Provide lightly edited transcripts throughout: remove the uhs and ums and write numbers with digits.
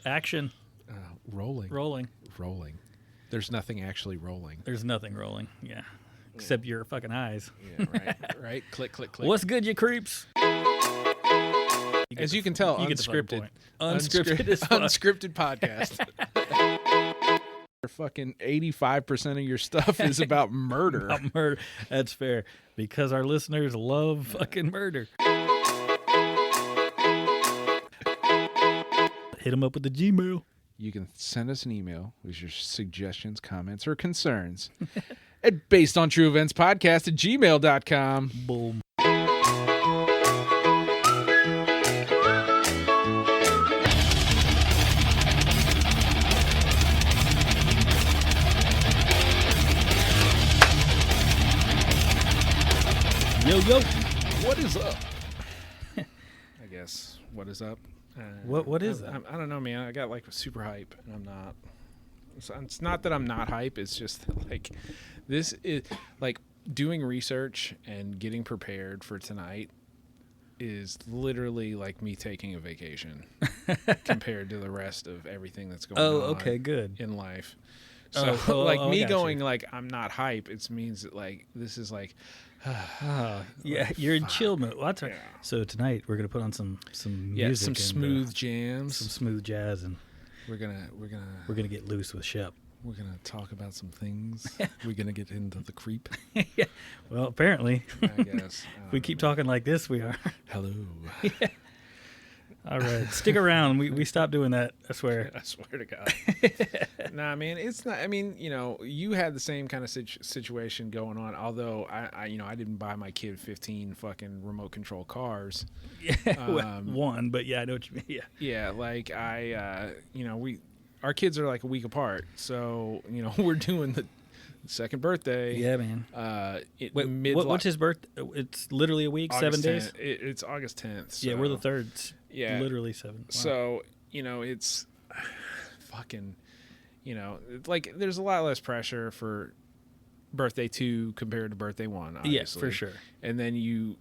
Action. Rolling. Rolling. There's nothing actually rolling. There's nothing rolling. Yeah. Except your fucking eyes. Yeah, right. Right. Click, click, click. What's good, you creeps? As you can tell, unscripted. Unscripted podcast. Fucking 85% of your stuff is about murder. About murder. That's fair. Because our listeners love fucking murder. Hit them up with the Gmail. You can send us an email with your suggestions, comments, or concerns at basedontrueeventspodcast@gmail.com. Boom. Yo, yo. What is up? I guess. What is up? What is that? I don't know, man. I got like super hype, and I'm not. It's not that I'm not hype. It's just that, like, this is like doing research and getting prepared for tonight is literally like me taking a vacation compared to the rest of everything that's going on. Oh, okay, good. In life. So me going like I'm not hype, it means that like this is like yeah, you're in chill mode. Well, yeah. So tonight we're gonna put on some music, some smooth jams, some smooth jazz, and we're gonna get loose with Shep. We're gonna talk about some things. We're gonna get into the creep. Yeah. Well, apparently, I guess if we keep talking like this, we are. Hello. Yeah. All right, stick around. We stopped doing that. I swear. I swear to God. Nah, man, it's not. I mean, you know, you had the same kind of situation going on. Although I didn't buy my kid 15 fucking remote control cars. Yeah, one, but yeah, I know what you mean. Yeah. Yeah, like our kids are like a week apart, so we're doing the second birthday. Yeah, man. What's his birthday? It's literally a week, August 7 days. It's August 10th. So. Yeah, we're the third. Yeah, literally 7. Wow. So it's fucking, like there's a lot less pressure for birthday 2 compared to birthday 1. Obviously. Yeah, for sure. And then you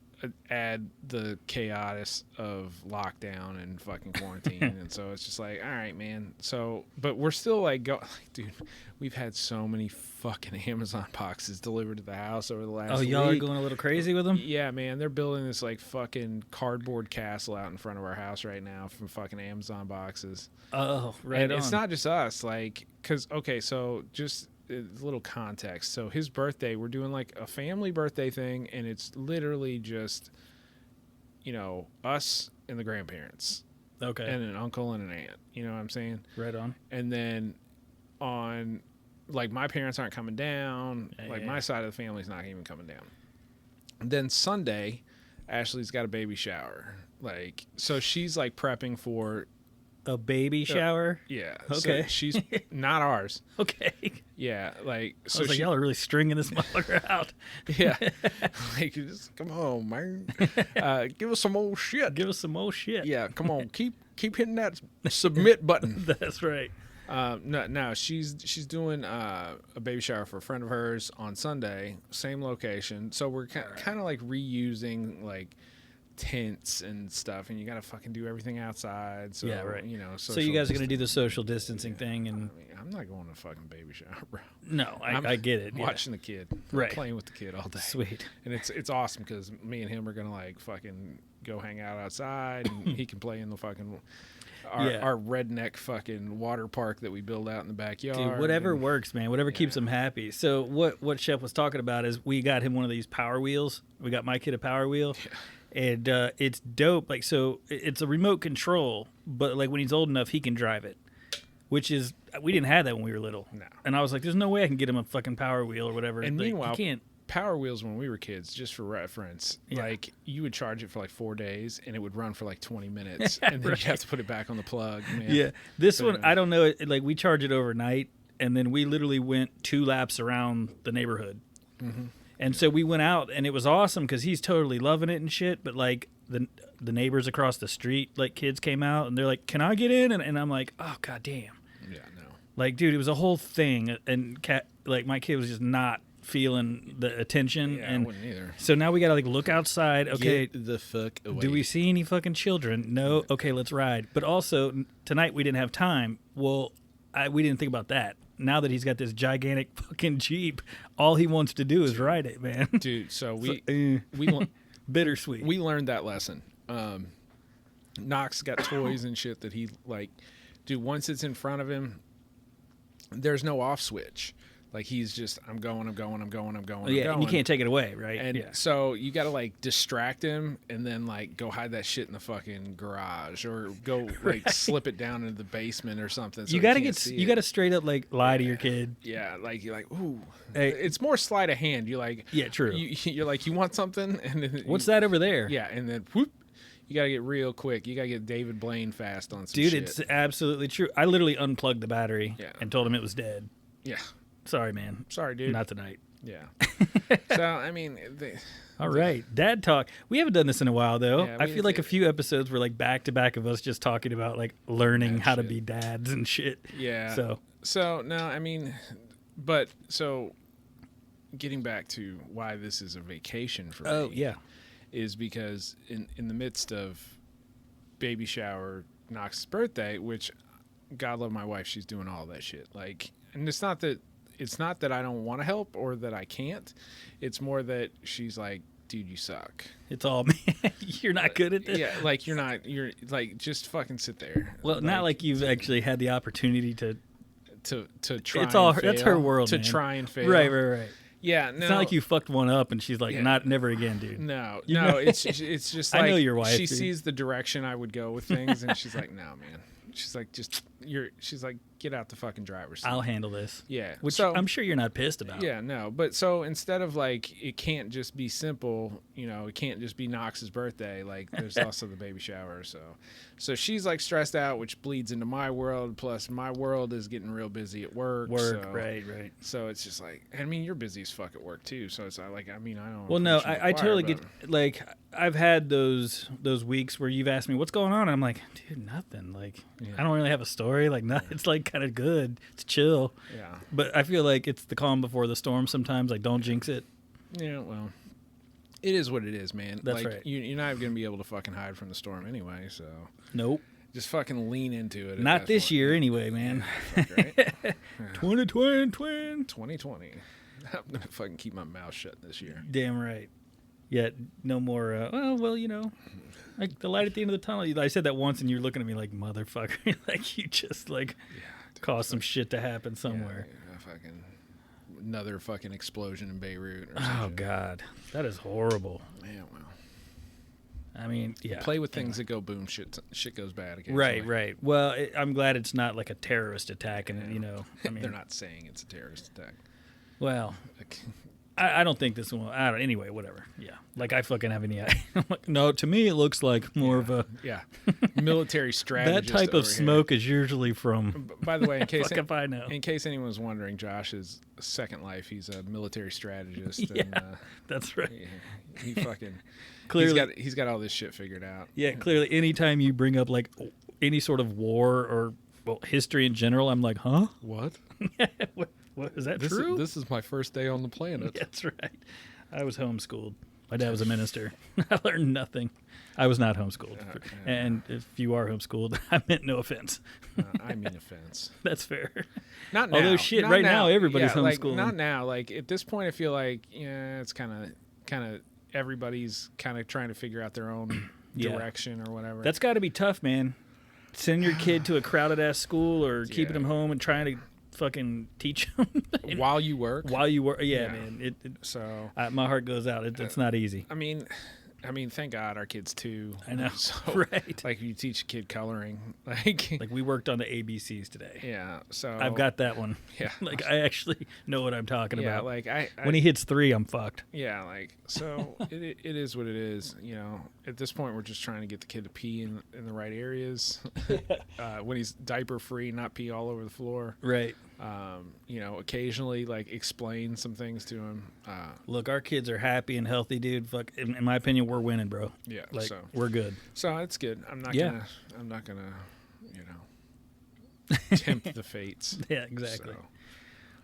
add the chaos of lockdown and fucking quarantine, and so it's just like, all right, man. So, but we're still like, dude, we've had so many fucking Amazon boxes delivered to the house over the last week. Y'all are going a little crazy with them? Yeah, man. They're building this like fucking cardboard castle out in front of our house right now from fucking Amazon boxes. Oh, right. And it's not just us, like, because so just a little context. So his birthday, we're doing like a family birthday thing, and it's literally just us and the grandparents, okay, and an uncle and an aunt, you know what I'm saying? Right on. And then on like my parents aren't coming down, my side of the family's not even coming down. And then Sunday Ashley's got a baby shower, like, so she's like prepping for a baby shower. Yeah. Okay. So she's not ours. Okay. Yeah. Like, so I was like, y'all are really stringing this motherfucker out. Yeah. Like, just come on, man. Give us some old shit. Give us some old shit. Yeah. Come on. Keep hitting that submit button. That's right. No, she's doing a baby shower for a friend of hers on Sunday, same location. So we're kind of like reusing like tents and stuff, and you gotta fucking do everything outside. So, yeah, right. So you guys are gonna do the social distancing thing, and I mean, I'm not going to a fucking baby shower, bro. No, I get it. Watching the kid, right? Playing with the kid all day. Sweet. And it's awesome because me and him are gonna like fucking go hang out outside, and he can play in the fucking our redneck fucking water park that we build out in the backyard. Dude, whatever works, man. Whatever keeps him happy. So what Shep was talking about is we got him one of these Power Wheels. We got my kid a Power Wheel. Yeah. And it's dope. Like, so it's a remote control, but like when he's old enough, he can drive it, which is, we didn't have that when we were little. No. And I was like, there's no way I can get him a fucking Power Wheel or whatever. And like, meanwhile, you can't. Power Wheels when we were kids, just for reference, like you would charge it for like 4 days and it would run for like 20 minutes and then you'd have to put it back on the plug. Man. Yeah. This one, I don't know. Like we charge it overnight and then we literally went 2 laps around the neighborhood. Mm-hmm. And so we went out, and it was awesome because he's totally loving it and shit. But like the neighbors across the street, like kids came out, and they're like, "Can I get in?" And I'm like, "Oh god damn!" Yeah, no. Like, dude, it was a whole thing, and like my kid was just not feeling the attention. Yeah, and I wouldn't either. So now we got to like look outside. Okay. Get the fuck away. Do we see any fucking children? No. Okay, let's ride. But also tonight we didn't have time. Well, we didn't think about that. Now that he's got this gigantic fucking Jeep, all he wants to do is ride it, man. Dude, so we bittersweet. We learned that lesson. Knox got toys and shit that he like. Dude, once it's in front of him, there's no off switch. Like he's just, I'm going. Yeah, and you can't take it away, right? And so you got to like distract him and then like go hide that shit in the fucking garage or go like slip it down into the basement or something. So you got to you got to straight up like lie to your kid. Yeah, like you're like, ooh, hey, it's more sleight of hand. You're like, yeah, true. You're like, you want something, and then what's that over there? Yeah, and then whoop. You got to get real quick. You got to get David Blaine fast on some shit. Dude, it's absolutely true. I literally unplugged the battery and told him it was dead. Yeah. Sorry, man. Sorry, dude. Not tonight. Yeah. So, I mean... All right. Dad talk. We haven't done this in a while, though. Yeah, I feel like a few episodes were like back-to-back of us just talking about like learning how to be dads and shit. Yeah. So, no, I mean... But, so... Getting back to why this is a vacation for me... Oh, yeah. Is because in the midst of baby shower, Knox's birthday, which God love my wife, she's doing all that shit. Like, and it's not that I don't want to help or that I can't. It's more that she's like, dude, you suck. It's all me. You're not good at this. Yeah, like you're like just fucking sit there. Well, not like you've actually had the opportunity to try. It's all and fail, that's her world. To man. try and fail. Right. Yeah, no. It's not like you fucked one up and she's like, never again, dude. No, it's just like I know your wife. She sees the direction I would go with things, and she's like, no, man. She's like, she's like, get out the fucking driver's seat. I'll handle this. Yeah. Which I'm sure you're not pissed about. Yeah, no. But so instead of like, it can't just be simple, it can't just be Knox's birthday. Like there's also the baby shower. So she's like stressed out, which bleeds into my world. Plus my world is getting real busy at work. Right. So it's just like, I mean, you're busy as fuck at work too. So it's like, I mean, I don't. Well, no, I totally get, like, I've had those weeks where you've asked me what's going on, and I'm like, dude, nothing. Like, I don't really have a story. Like, it's like kind of good. It's chill. Yeah. But I feel like it's the calm before the storm sometimes. Like, don't jinx it. Yeah, well, it is what it is, man. That's like, right. You're not going to be able to fucking hide from the storm anyway, so. Nope. Just fucking lean into it. Not this year anyway, man. Yeah, right? 2020. 2020. I'm going to fucking keep my mouth shut this year. Damn right. Yeah, no more, like the light at the end of the tunnel. I said that once and you're looking at me like, motherfucker. Like you just like caused some shit to happen somewhere. Yeah, fucking another fucking explosion in Beirut. Or oh, God. That is horrible. Yeah, well. I mean, yeah. Play with things that go boom, shit goes bad occasionally. Right. Well, I'm glad it's not like a terrorist attack, and I mean, they're not saying it's a terrorist attack. Well, I don't think this one. Anyway, whatever. Yeah, like I fucking have any idea. No, to me it looks like more of a military strategist. That type of smoke is usually from. By the way, in case if I know. In case anyone was wondering, Josh's second life, he's a military strategist. Yeah, and, that's right. He fucking. Clearly, he's got all this shit figured out. Yeah, clearly, anytime you bring up like any sort of war or history in general, I'm like, huh? What? What is that true? This is my first day on the planet. That's right. I was homeschooled. My dad was a minister. I learned nothing. I was not homeschooled. And if you are homeschooled, I meant no offense. I mean offense. That's fair. Not now. Although shit, right now everybody's homeschooled. Like, not now. Like at this point, I feel like it's kind of everybody's kind of trying to figure out their own direction or whatever. That's got to be tough, man. Send your kid to a crowded ass school or keeping him home and trying to fucking teach them while you work. Yeah, man. So my heart goes out. It's not easy. I mean, thank God our kids too. I know, so, right? Like you teach a kid coloring, like we worked on the ABCs today. Yeah, so I've got that one. Yeah, like I actually know what I'm talking about. Like when he hits 3, I'm fucked. Yeah, like so it is what it is. At this point, we're just trying to get the kid to pee in the right areas. When he's diaper free, not pee all over the floor. Right. Occasionally like explain some things to him. Look, our kids are happy and healthy, dude. Fuck, in my opinion, we're winning, bro. Yeah, like so we're good. So it's good. I'm not gonna, tempt the fates. Yeah, exactly. So.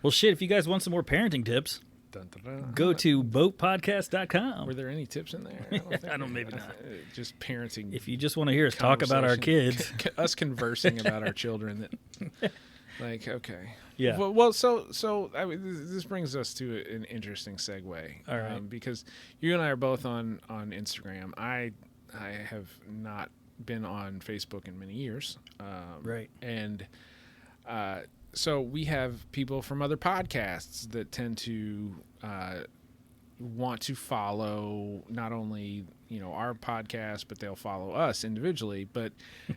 Well, shit. If you guys want some more parenting tips, Dun, dun, dun. Go to BOTEpodcast.com. Were there any tips in there? I don't, maybe not. Just parenting. If you just want to hear us talk about our kids. Us conversing about our children. Like, okay. Yeah. Well, so I mean, this brings us to an interesting segue. All right. Because you and I are both on Instagram. I have not been on Facebook in many years. Right. And so we have people from other podcasts that tend to want to follow not only our podcast, but they'll follow us individually. But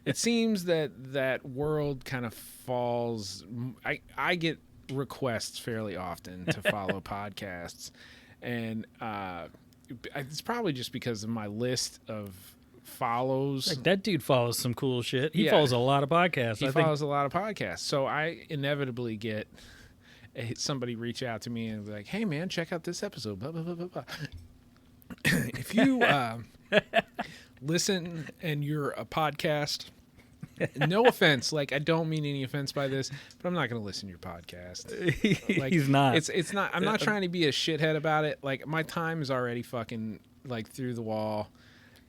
it seems that world kind of falls. I get requests fairly often to follow podcasts, and it's probably just because of my list of follows. Like, that dude follows some cool shit. He Yeah. follows a lot of podcasts. He follows a lot of podcasts. So I inevitably get somebody reach out to me and be like, hey, man, check out this episode. Blah, blah, blah, blah, blah. If you listen and you're a podcast, no offense. Like, I don't mean any offense by this, but I'm not going to listen to your podcast. Like, He's not. It's not. I'm not trying to be a shithead about it. Like, my time is already fucking, like, through the wall.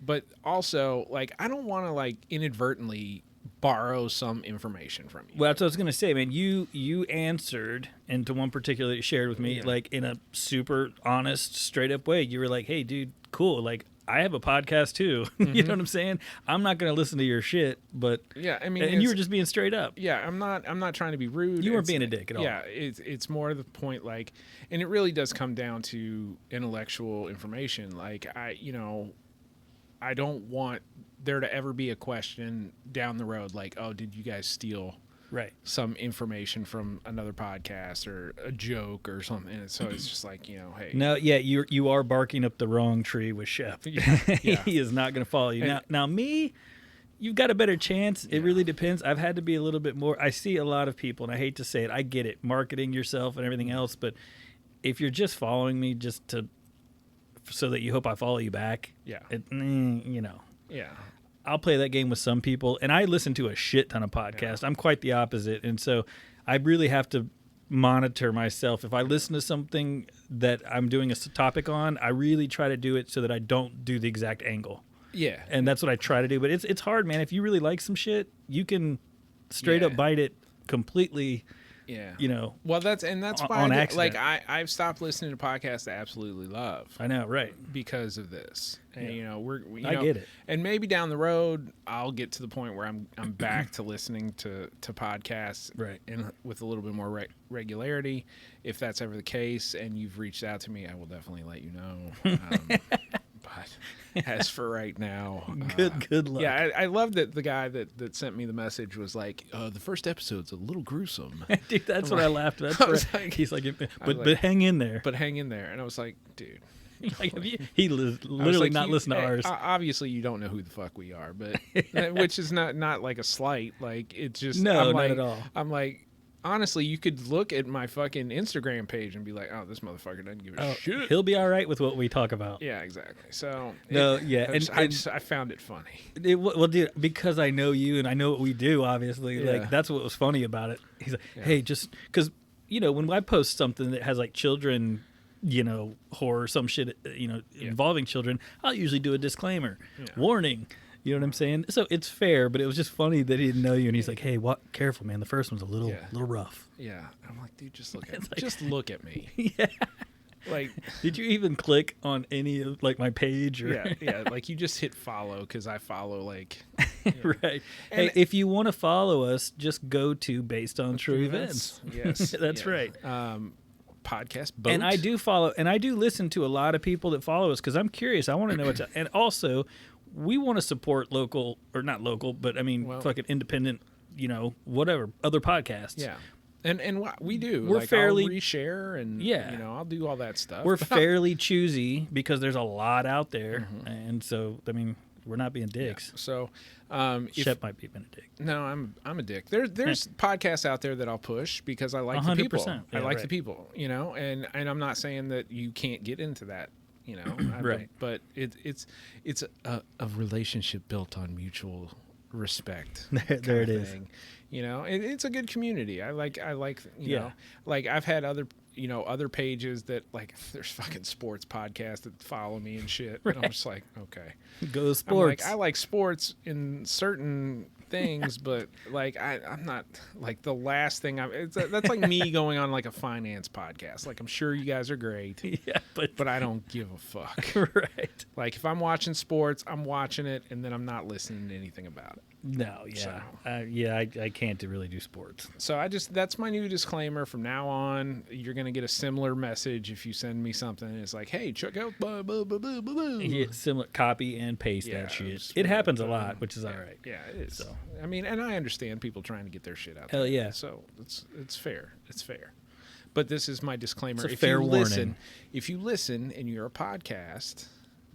But also, like, I don't want to, like, inadvertently borrow some information from you. Well, that's what I was going to say, man. You answered into one particular that you shared with me, Yeah. like, in a super honest, straight up way. You were like, hey, dude, cool. Like, I have a podcast too. You know what I'm saying? I'm not going to listen to your shit, but Yeah, I mean, and you were just being straight up. Yeah, I'm not trying to be rude. You weren't It's- being a dick at all. Yeah, it's more the point, like, and it really does come down to intellectual information. Like, I don't want there to ever be a question down the road like, oh, did you guys steal Right. some information from another podcast or a joke or something? And so it's just like, hey. No, yeah, you are barking up the wrong tree with Shep. Yeah. He is not going to follow you. And- Now me, you've got a better chance. It Yeah. really depends. I've had to be a little bit more. I see a lot of people, and I hate to say it, I get it, marketing yourself and everything else, but if you're just following me just so that you hope I follow you back, Yeah. Yeah. I'll play that game with some people, and I listen to a shit ton of podcasts. Yeah. I'm quite the opposite, and so I really have to monitor myself. If I listen to something that I'm doing a topic on, I really try to do it so that I don't do the exact angle, Yeah. and that's what I try to do. But it's hard, man. If you really like some shit, you can straight Yeah. up bite it completely. Yeah. Well, that's why on like accident. I've stopped listening to podcasts I absolutely love I know, right? because of this. And Yeah. I get it. And maybe down the road I'll get to the point where I'm back to listening to podcasts Right. and with a little bit more regularity. If that's ever the case and you've reached out to me, I will definitely let you know. But as for right now, Good luck. yeah, I love that the guy that sent me the message was like, the first episode's a little gruesome. Dude, that's what I laughed at. I was like- He's like, I was but like- hang in there. But hang in there. And I was like, dude. Like, he I was literally like, not listening to ours. Obviously, you don't know who the fuck we are, but which is not like a slight. Like, it's just No, I'm not like, at all. I'm like, honestly, you could look at my fucking Instagram page and be like, oh, this motherfucker doesn't give a shit. He'll be all right with what we talk about. Yeah, exactly. So No, yeah, I found it funny. Well, dude, because I know you and I know what we do, obviously, Yeah. like, that's what was funny about it. He's like, Yeah. hey, just because, when I post something that has like children, horror, some shit, involving children, I'll usually do a disclaimer, Yeah. warning. You know what I'm saying? So it's fair, but it was just funny that he didn't know you, and he's like, "Hey, careful, man. The first one's a little rough." Yeah, I'm like, dude, just look at It's me. like- Just look at me. Yeah. Like, Did you even click on any of like my page? Or yeah. Like, you just hit follow because I follow like right. And- Hey, if you want to follow us, just go to Based on True Events. Yes, That's yeah. right. Podcast boat. And I do follow, and I do listen to a lot of people that follow us because I'm curious. I want to know what's. And also, we want to support local, or not local, but I mean, Well- fucking independent. Whatever other podcasts. Yeah. And what we do, We're like, fairly- I'll reshare and Yeah. I'll do all that stuff. We're fairly choosy because there's a lot out there, Mm-hmm. and so I mean, we're not being dicks. So, if, Shep might be being a dick. no, I'm a dick. There's podcasts out there that I'll push because I like the people. 100%. I Yeah, like right. the people, and I'm not saying that you can't get into that, Right. But it's a relationship built on mutual respect. There it is. Thing. You know, it's a good community. I like, you know, Yeah. like I've had other pages that like there's fucking sports podcasts that follow me and shit. Right. And I'm just like, okay. Go I'm sports. like, I like sports in certain things, but like I'm not like the last thing that's like me going on like a finance podcast. Like I'm sure you guys are great. Yeah, but I don't give a fuck. Right. Like if I'm watching sports, I'm watching it and then I'm not listening to anything about it. No, yeah. So. I can't really do sports. So that's my new disclaimer. From now on, you're going to get a similar message if you send me something. It's like, hey, check out blah, blah, blah, blah, blah. Yeah, similar copy and paste that shit. It happens a lot, which is all right. Yeah, it is. So. I mean, and I understand people trying to get their shit out Hell there. yeah. So it's fair. It's fair. But this is my disclaimer. It's a fair warning. If you listen and you're a podcast,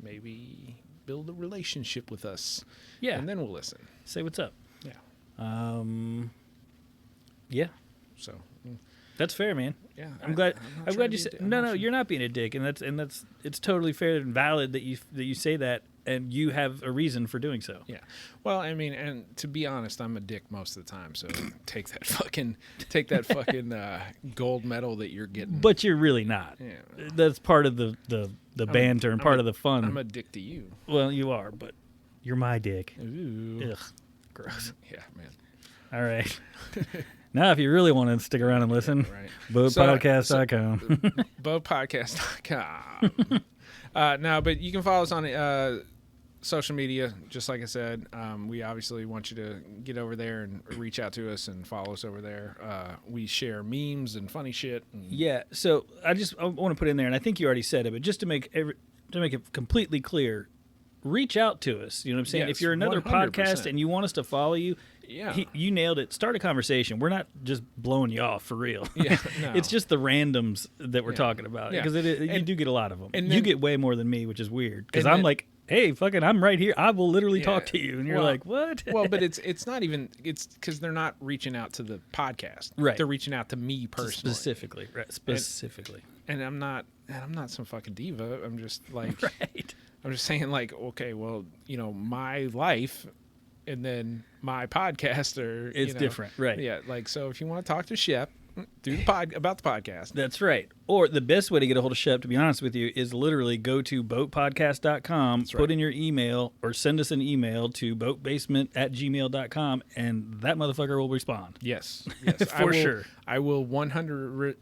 maybe build a relationship with us. Yeah. And then we'll listen. Say what's up. Yeah. Yeah. So That's fair, man. yeah. I'm glad you said no, you're not being a dick, and that's it's totally fair and valid that you say that, and you have a reason for doing so. Yeah. Well, I mean, and to be honest, I'm a dick most of the time, so take that fucking gold medal that you're getting. But you're really not. Yeah. That's part of the banter and part of the fun. I'm a dick to you. Well, you are, but you're my dick. Ooh. Ugh, gross. Yeah, man. All right. Now, if you really want to stick around and listen, Right. BOTEpodcast.com. BOTEpodcast.com. No, but you can follow us on social media, just like I said. We obviously want you to get over there and reach out to us and follow us over there. We share memes and funny shit. And Yeah, so I want to put in there, and I think you already said it, but just to make it completely clear, reach out to us. You know what I'm saying? Yes, if you're another 100%. podcast and you want us to follow you, yeah. You nailed it. Start a conversation. We're not just blowing you off for real. Yeah, no. It's just the randoms that we're Yeah. talking about, Yeah. because you do get a lot of them. and You then- get way more than me, which is weird, because and I'm then- like, hey, fucking, I'm right here. I will literally Yeah. talk to you, and you're Well- like, what? Well, but it's not even, it's because they're not reaching out to the podcast. Right. They're reaching out to me personally. Specifically, right? Specifically, And I'm not some fucking diva. I'm just like, right? I'm just saying like, okay, well, my life and then my podcast are, It's different, right? Yeah. Like, so if you want to talk to Shep, do about the podcast. That's right. Or the best way to get a hold of Shep, to be honest with you, is literally go to BOTEpodcast.com, That's put right. in your email, or send us an email to botebasement@gmail.com, and that motherfucker will respond. Yes. Yes. For sure. I will 100%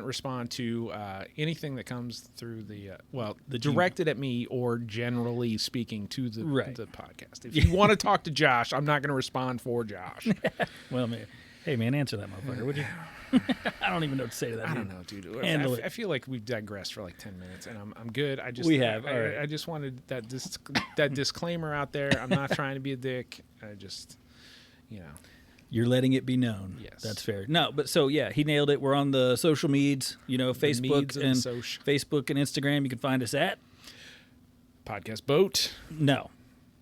respond to anything that comes through the directed at me or generally speaking to the podcast. If you want to talk to Josh, I'm not going to respond for Josh. Well, man. Hey, man, answer that motherfucker, would you? I don't even know what to say to that. I don't know, dude. Handle it. I feel like we've digressed for like 10 minutes, and I'm good. We have. All right. I just wanted that disclaimer out there. I'm not trying to be a dick. I just, You're letting it be known. Yes. That's fair. No, but so, yeah, he nailed it. We're on the social medias, Facebook and Facebook and Instagram. You can find us at Podcast Boat. No.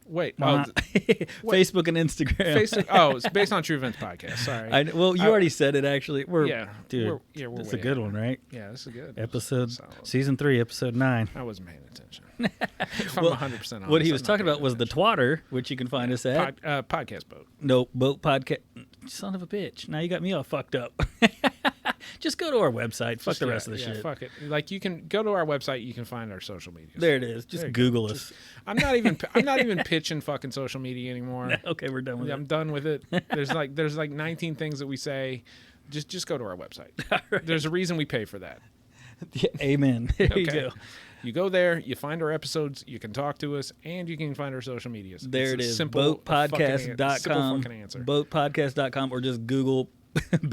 Wait, Facebook and Instagram. It's based on True Events Podcast. Sorry. You already said it. Actually, we're It's a good one, right? Yeah, this is good. Season 3, episode 9. I wasn't paying attention. If I'm 100% honest, What he was I'm not talking about paying was the attention. twatter, which you can find us at. Podcast Boat. No, Boat Podcast. Son of a bitch! Now you got me all fucked up. Just go to our website. Fuck the rest of the shit. Fuck it. Like, you can go to our website. You can find our social media. There it is. Just Google us. I'm not even pitching fucking social media anymore. Okay, we're done with I'm it. done with it. There's like 19 things that we say. Just go to our website. Right. There's a reason we pay for that. Yeah, amen. There you go. You go there, you find our episodes, you can talk to us, and you can find our social medias. There it It's a is. simple BOTEpodcast.com. simple fucking answer. BOTEpodcast.com, or just Google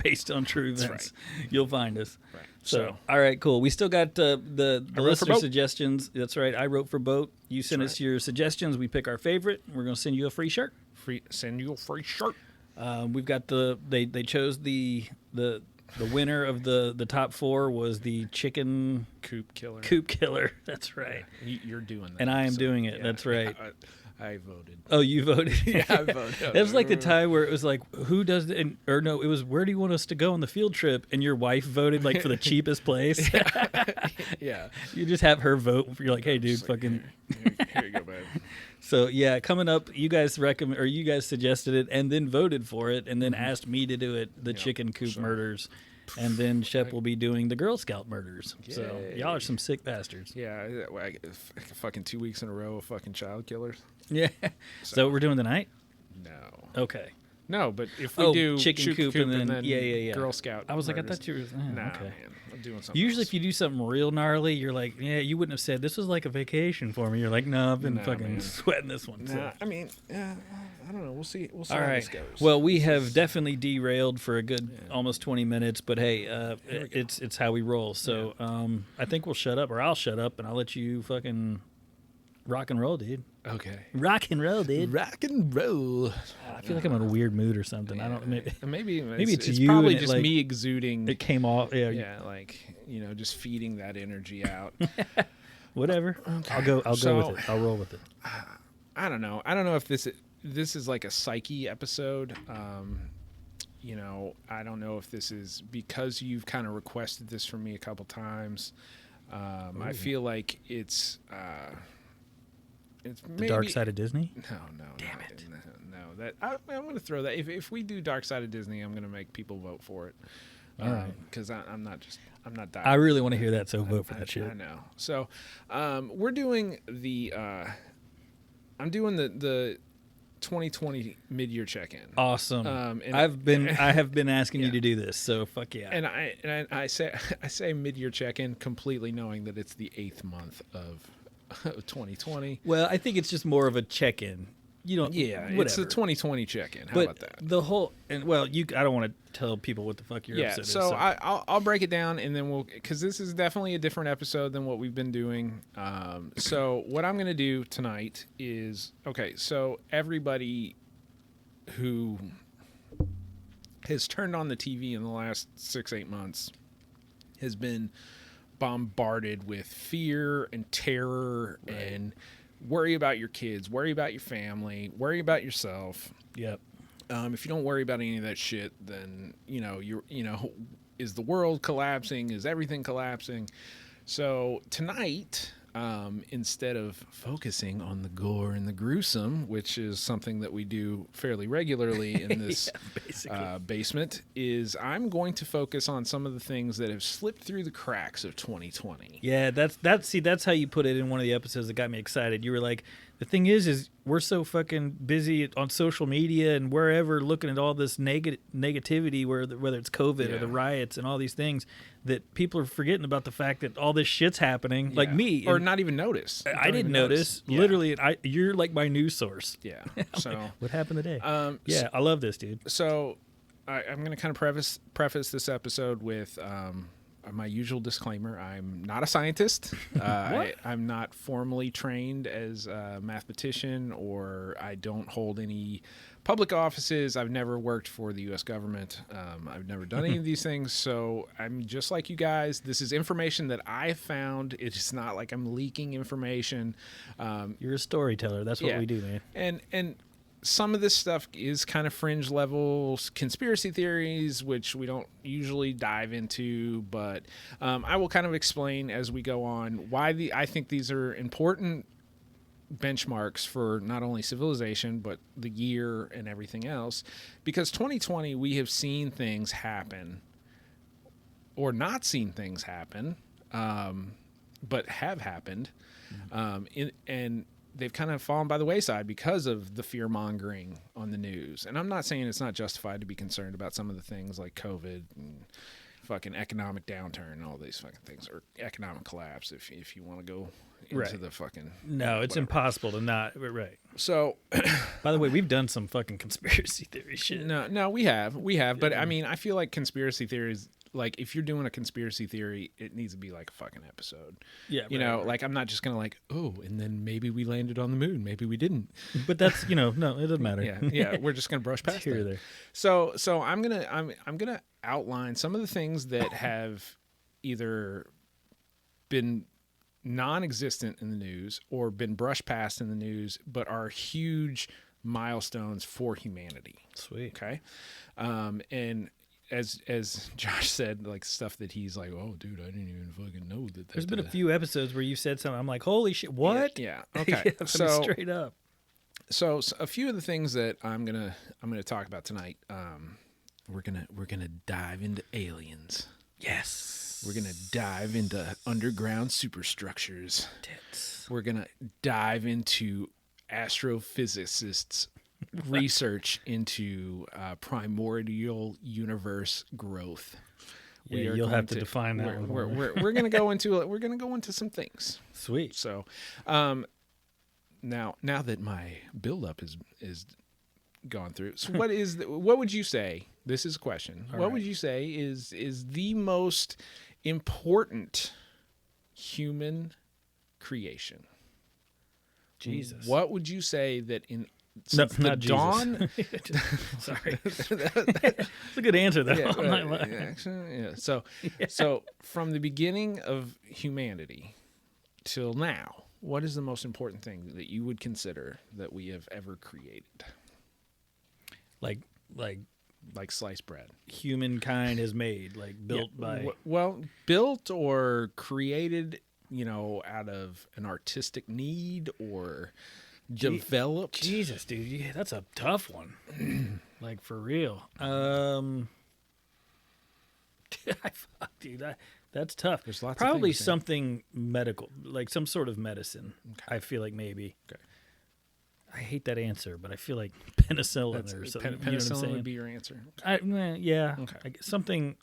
based on True Events. right. You'll find us. Right. So, all right, cool. We still got the wrote for listener Boat. suggestions. That's right. I wrote for Boat. You send us your suggestions. We pick our favorite. We're going to send you a free shirt. Send you a free shirt. We've got they chose the winner of the top 4 was the chicken Coop killer. coop killer. That's right. You're doing that. And I am so, doing it. yeah. That's right. I voted. Oh, you voted? Yeah, I voted. That was like the time where it was like, who does it? Or no, it was, where do you want us to go on the field trip? And your wife voted like for the cheapest place. Yeah. You just have her vote. You're like, hey, dude, fucking. Here you go, babe. So yeah, coming up, you guys recommend or you guys suggested it and then voted for it and then asked me to do it, the chicken coop murders. And then Shep will be doing the Girl Scout murders. Yay. So y'all are some sick bastards. Yeah, fucking 2 weeks in a row of fucking child killers. Yeah. So we're doing tonight? No. Okay. No, but if we do chicken coop and then yeah. Girl Scout. I was like, I murders, thought you were. nah, Okay. man, I'm doing something. Usually, else. if you do something real gnarly, you're like, yeah, you wouldn't have said this was like a vacation for me. You're like, no, I've been fucking man. sweating this one. So. Nah, I mean, I don't know. We'll see. We'll see All how right. this goes. Well, we have definitely derailed for a good almost 20 minutes, but hey, it's how we roll. So I think we'll shut up, or I'll shut up, and I'll let you fucking rock and roll, dude. Okay. Rock and roll, dude. Rock and roll. I feel like I'm in a weird mood or something. I don't. Maybe it's it's you probably and it, just like, me exuding. It came off. Yeah. Yeah, like just feeding that energy out. Whatever. Okay. I'll go So- with it. I'll roll with it. I don't know. I don't know if this is like a psyche episode. I don't know if this is because you've kind of requested this from me a couple times. I feel like it's The maybe, Dark Side of Disney. No. Damn it. No, that I'm going to throw that. If we do Dark Side of Disney, I'm going to make people vote for it. All right. Because I'm not dying. I really want to hear that, so vote for that I shit. know. So, we're doing I'm doing the 2020 mid-year check-in. Awesome. And I have been asking you to do this, so fuck yeah. And I say mid-year check-in completely knowing that it's the 8th month of 2020. Well, I think it's just more of a check-in. You don't. Yeah, whatever. it's a 2020 check-in. How but about that? the whole I don't want to tell people what the fuck your episode is. So I'll break it down and then because this is definitely a different episode than what we've been doing. So what I'm going to do tonight is so everybody who has turned on the TV in the last 6-8 months has been bombarded with fear and terror and worry about your kids, worry about your family, worry about yourself. Yep. If you don't worry about any of that shit, then is the world collapsing? Is everything collapsing? So tonight, instead of focusing on the gore and the gruesome, which is something that we do fairly regularly in this basement, is I'm going to focus on some of the things that have slipped through the cracks of 2020. Yeah, that's how you put it in one of the episodes that got me excited. You were like, the thing is we're so fucking busy on social media and wherever looking at all this negativity, whether it's COVID or the riots and all these things, that people are forgetting about the fact that all this shit's happening. Like me, or not even notice. I didn't notice. Yeah. Literally, you're like my news source. Yeah. So what happened today? I love this, dude. So I'm going to kind of preface this episode with my usual disclaimer. I'm not a scientist. I'm not formally trained as a mathematician, or I don't hold any public offices. I've never worked for the U.S. government. I've never done any of these things. So I'm just like you guys. This is information that I found. It's not like I'm leaking information. You're a storyteller. That's what we do, man. And some of this stuff is kind of fringe level conspiracy theories, which we don't usually dive into, but I will kind of explain as we go on why I think these are important benchmarks for not only civilization, but the year and everything else. Because 2020, we have seen things happen or not seen things happen, but have happened. And they've kind of fallen by the wayside because of the fear mongering on the news. And I'm not saying it's not justified to be concerned about some of the things like COVID and fucking economic downturn and all these fucking things, or economic collapse if you want to go into the fucking... No, it's impossible to not... Right. So... By the way, we've done some fucking conspiracy theory shit. No, we have. But I mean, I feel like conspiracy theories... Like, if you're doing a conspiracy theory, it needs to be like a fucking episode. Yeah. Right. Like, I'm not just going to and then maybe we landed on the moon. Maybe we didn't. But that's, no, it doesn't matter. Yeah. We're just going to brush past here that. There. So I'm going to outline some of the things that have either been non-existent in the news or been brushed past in the news, but are huge milestones for humanity. Sweet. Okay. And as Josh said, like stuff that he's like, oh, dude, I didn't even fucking know that. There's been a few episodes where you said something. I'm like, holy shit, what? Yeah. Okay. So straight up. So a few of the things that I'm gonna talk about tonight. We're gonna dive into aliens. Yes. We're gonna dive into underground superstructures. Tits. We're gonna dive into astrophysicists' research into primordial universe growth. Yeah, you'll have to define that one. We're gonna go into some things. Sweet. So, now that my buildup is gone through, so what would you say? This is a question. What would you say is the most important human creation? Jesus. What would you say that Since the not dawn? Sorry. That's a good answer, though. So from the beginning of humanity till now, what is the most important thing that you would consider that we have ever created? Like sliced bread. humankind has made, like built by. Built or created, out of an artistic need or developed. Jesus, dude, that's a tough one. Like for real. Dude, that's tough. There's lots Probably of things, something medical, like some sort of medicine. Okay. I feel like maybe. Okay. I hate that answer, but I feel like penicillin or something. Penicillin would be your answer. Yeah. Okay. Something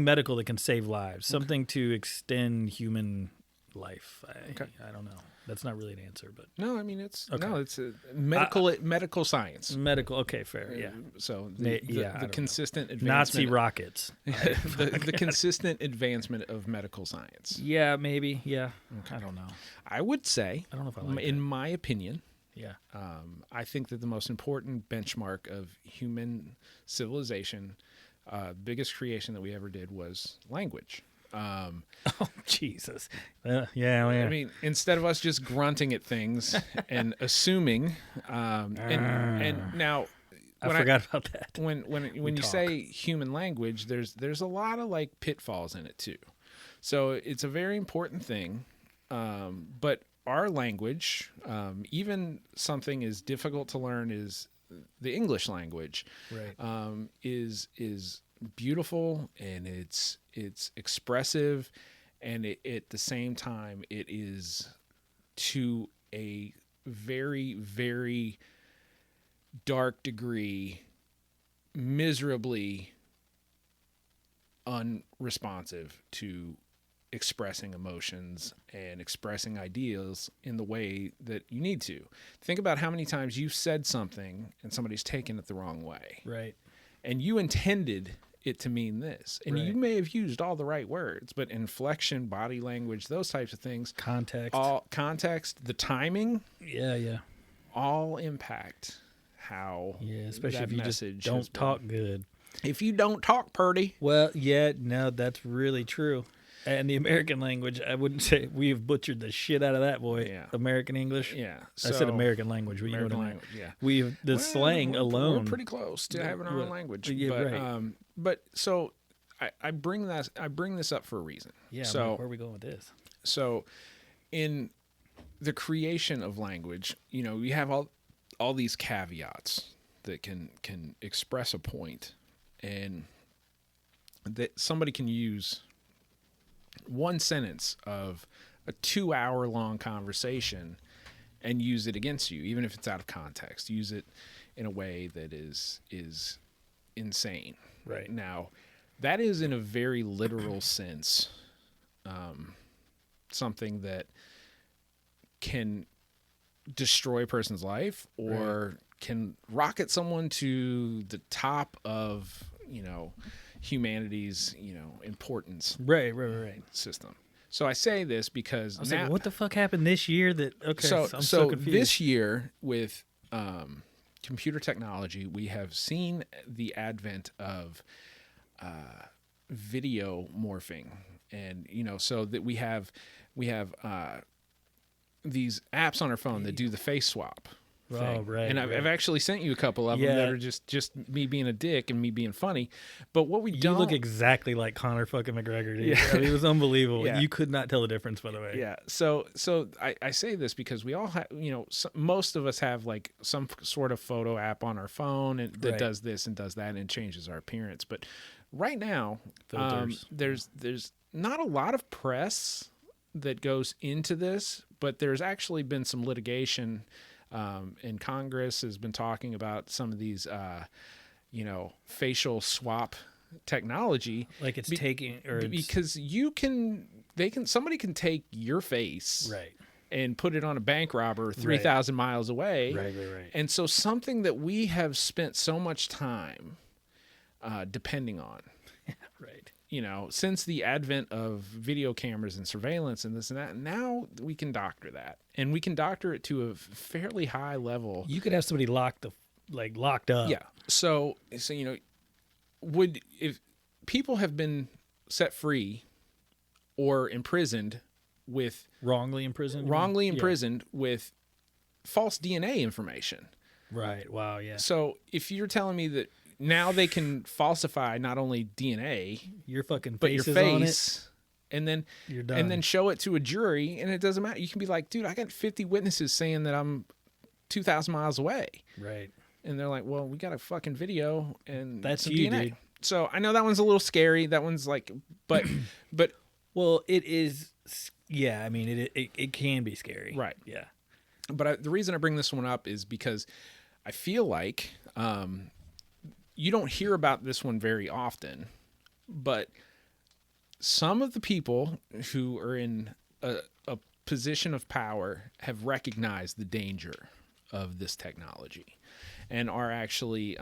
medical that can save lives. Something to extend human life. I don't know. That's not really an answer, but no, I mean it's a medical science. Medical. Okay, fair. Yeah. So the consistent advancement. Nazi rockets. the consistent advancement of medical science. Yeah, maybe. Yeah. Okay. I don't know. I would say. I don't know if I like in my opinion. Yeah. I think that the most important benchmark of human civilization, biggest creation that we ever did was language. Oh Jesus! Yeah. I mean, instead of us just grunting at things and assuming, and now I forgot about that. When you say human language, there's a lot of like pitfalls in it too. So it's a very important thing, but our language, even something as difficult to learn as the English language, right. Is beautiful and it's expressive, and at the same time it is to a very, very dark degree miserably unresponsive to expressing emotions and expressing ideas in the way that you need to. Think about how many times you've said something and somebody's taken it the wrong way. Right. And you intended it to mean this. And right. you may have used all the right words, but inflection, body language, those types of things. Context. The timing. Yeah. All impact how especially if you just don't talk good. If you don't talk purty. Well, yeah, no, that's really true. And the American language, I wouldn't say we've butchered the shit out of that, boy. Yeah. American English. Yeah. I said American language. But American you know what language, yeah. We've slang alone. We're pretty close to having our own language. Yeah, but, right. But so I bring this up for a reason. Yeah. So where are we going with this? So in the creation of language, we have all these caveats that can express a point, and that somebody can use one sentence of a 2-hour-long conversation and use it against you, even if it's out of context. Use it in a way that is insane. Right. Now, that is in a very literal sense something that can destroy a person's life or can rocket someone to the top of, humanity's, importance. Right. System. So I say this because I was like, what the fuck happened this year? I'm so confused. This year with computer technology, we have seen the advent of video morphing, and so that we have these apps on our phone that do the face swap. thing. right. And I've actually sent you a couple of them that are just me being a dick and me being funny. But what we don't... You look exactly like Conor fucking McGregor, dude. I mean, it was unbelievable. Yeah. You could not tell the difference, by the way. Yeah. So I say this because we all have, most of us have like some sort of photo app on our phone and that does this and does that and changes our appearance. But right now, there's not a lot of press that goes into this, but there's actually been some litigation, and Congress has been talking about some of these, facial swap technology, like it's taking, or because somebody can take your face, right, and put it on a bank robber 3,000 miles away, right. And so something that we have spent so much time depending on, right. Since the advent of video cameras and surveillance and this and that, now we can doctor that, and we can doctor it to a fairly high level. You could have somebody locked up. Yeah. So if people have been set free or imprisoned with wrongly imprisoned with false DNA information. Right. Wow. Yeah. So if you're telling me that now they can falsify not only DNA, your fucking but your face face, on it, and then you're done. and then show it to a jury, and it doesn't matter. You can be like, dude, I got 50 witnesses saying that I'm 2,000 miles away. Right. And they're like, well, we got a fucking video and that's some you, DNA. dude. So I know that one's a little scary. That one's like, but well, it is. Yeah. I mean, it can be scary. Right. Yeah. But the reason I bring this one up is because I feel like you don't hear about this one very often, but some of the people who are in a position of power have recognized the danger of this technology and are actually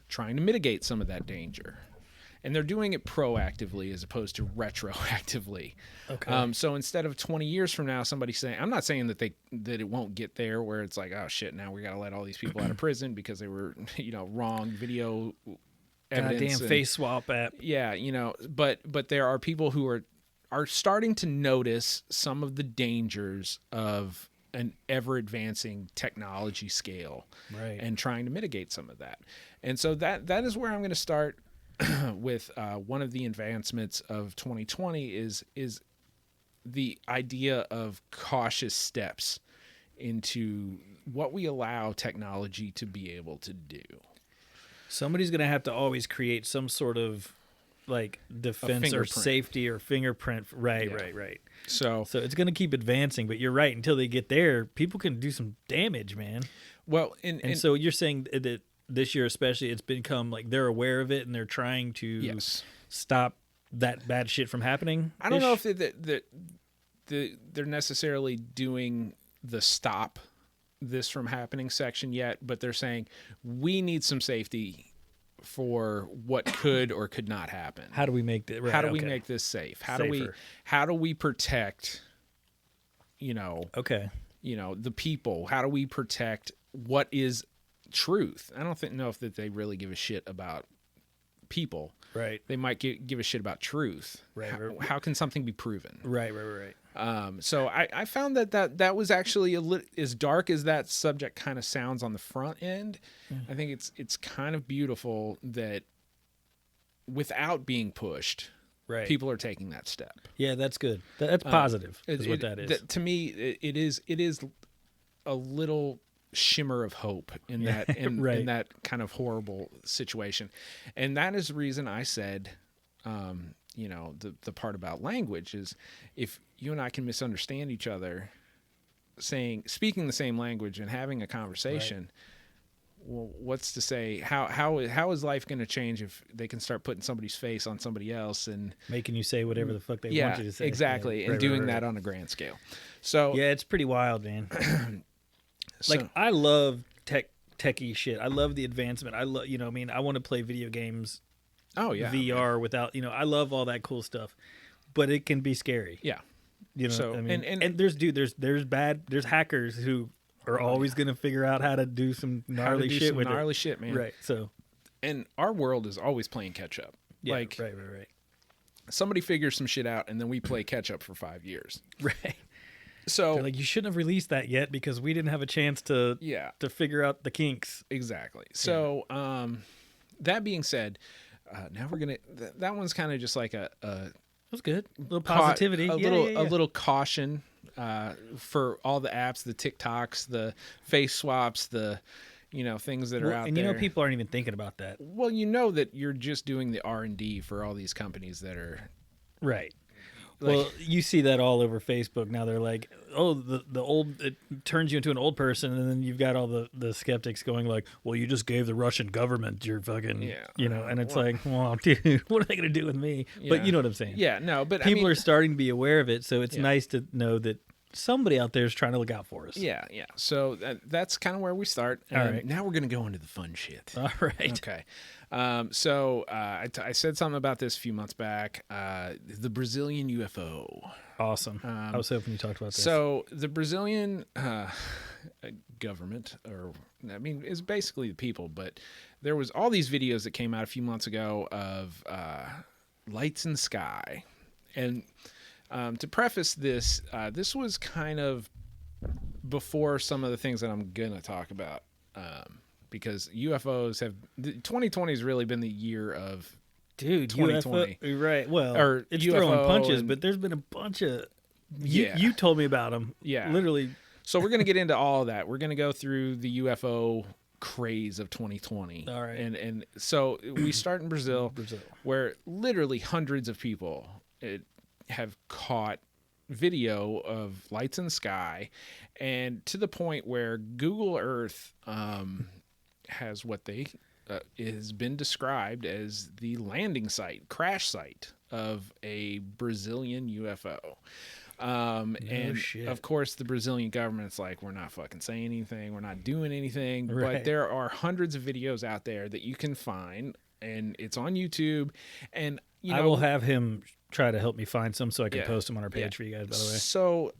trying to mitigate some of that danger. And they're doing it proactively as opposed to retroactively. Okay. So instead of 20 years from now, somebody saying, I'm not saying that it won't get there where it's like, oh shit, now we got to let all these people out of prison because they were, wrong video evidence. Goddamn face swap app. Yeah. But there are people who are starting to notice some of the dangers of an ever advancing technology scale, right, and trying to mitigate some of that. And so that is where I'm going to start with one of the advancements of 2020 is the idea of cautious steps into what we allow technology to be able to do. Somebody's going to have to always create some sort of like defense or safety or fingerprint. Right. So it's going to keep advancing, but you're right. Until they get there, people can do some damage, man. Well, and so you're saying that this year especially, it's become like they're aware of it and they're trying to stop that bad shit from happening. I don't know if they're necessarily doing the stop this from happening section yet, but they're saying we need some safety for what could or could not happen. How do we make this? Right, how do we make this safe? How do we protect? The people. How do we protect what is truth? I don't know if that they really give a shit about people. Right. They might give a shit about truth. Right. How can something be proven? Right. So I found that was actually as dark as that subject kind of sounds on the front end. I think it's kind of beautiful that without being pushed, people are taking that step. Yeah, that's good. That's positive. Is what that is. To me, it is a little shimmer of hope in that in that kind of horrible situation, and that is the reason I said. The part about language is if you and I can misunderstand each other, speaking the same language and having a conversation, well, what's to say how is life going to change if they can start putting somebody's face on somebody else and making you say whatever the fuck they want you to say? Exactly, and doing that on a grand scale. So yeah, it's pretty wild, man. I love techie shit. I love the advancement. I love I want to play video games. Oh yeah, VR without I love all that cool stuff, but it can be scary. Yeah, So and there's hackers who are always going to figure out how to do some gnarly shit with gnarly shit, man. Right. So, and our world is always playing catch up. Yeah, right. Somebody Somebody figures some shit out, and then we play catch up for 5 years. Right. So They're like, you shouldn't have released that yet because we didn't have a chance to figure out the kinks. Exactly. So that being said, now we're gonna. That one's kind of just like a That's good. A little positivity. A little caution for all the apps, the TikToks, the face swaps, the things that are out there. And people aren't even thinking about that. Well, that you're just doing the R&D for all these companies that are right. Well, you see that all over Facebook now. They're like, oh, the old, it turns you into an old person, and then you've got all the skeptics going like, well, you just gave the Russian government your fucking, and it's like, well, dude, what are they going to do with me? Yeah. But you know what I'm saying? Yeah, no, but people are starting to be aware of it, so it's nice to know that somebody out there is trying to look out for us. Yeah, yeah. So that's kind of where we start. All right. Now we're going to go into the fun shit. All right. Okay. So I said something about this a few months back. The Brazilian UFO. Awesome. I was hoping you talked about this. So the Brazilian government, is basically the people, but there was all these videos that came out a few months ago of lights in the sky. And to preface this, this was kind of before some of the things that I'm going to talk about. Because UFOs 2020 has really been the year of 2020. UFO, right. Well, or it's UFO throwing punches, but there's been a bunch of, you told me about them. Yeah. Literally. So we're going to get into all of that. We're going to go through the UFO craze of 2020. All right. And so we start in Brazil, where literally hundreds of people have caught video of lights in the sky, and to the point where Google Earth has what has been described as the landing site, crash site of a Brazilian UFO. Of course, the Brazilian government's like, we're not fucking saying anything, we're not doing anything. Right. But there are hundreds of videos out there that you can find, and it's on YouTube. And I will have him try to help me find some so I can post them on our page for you guys, by the way. So,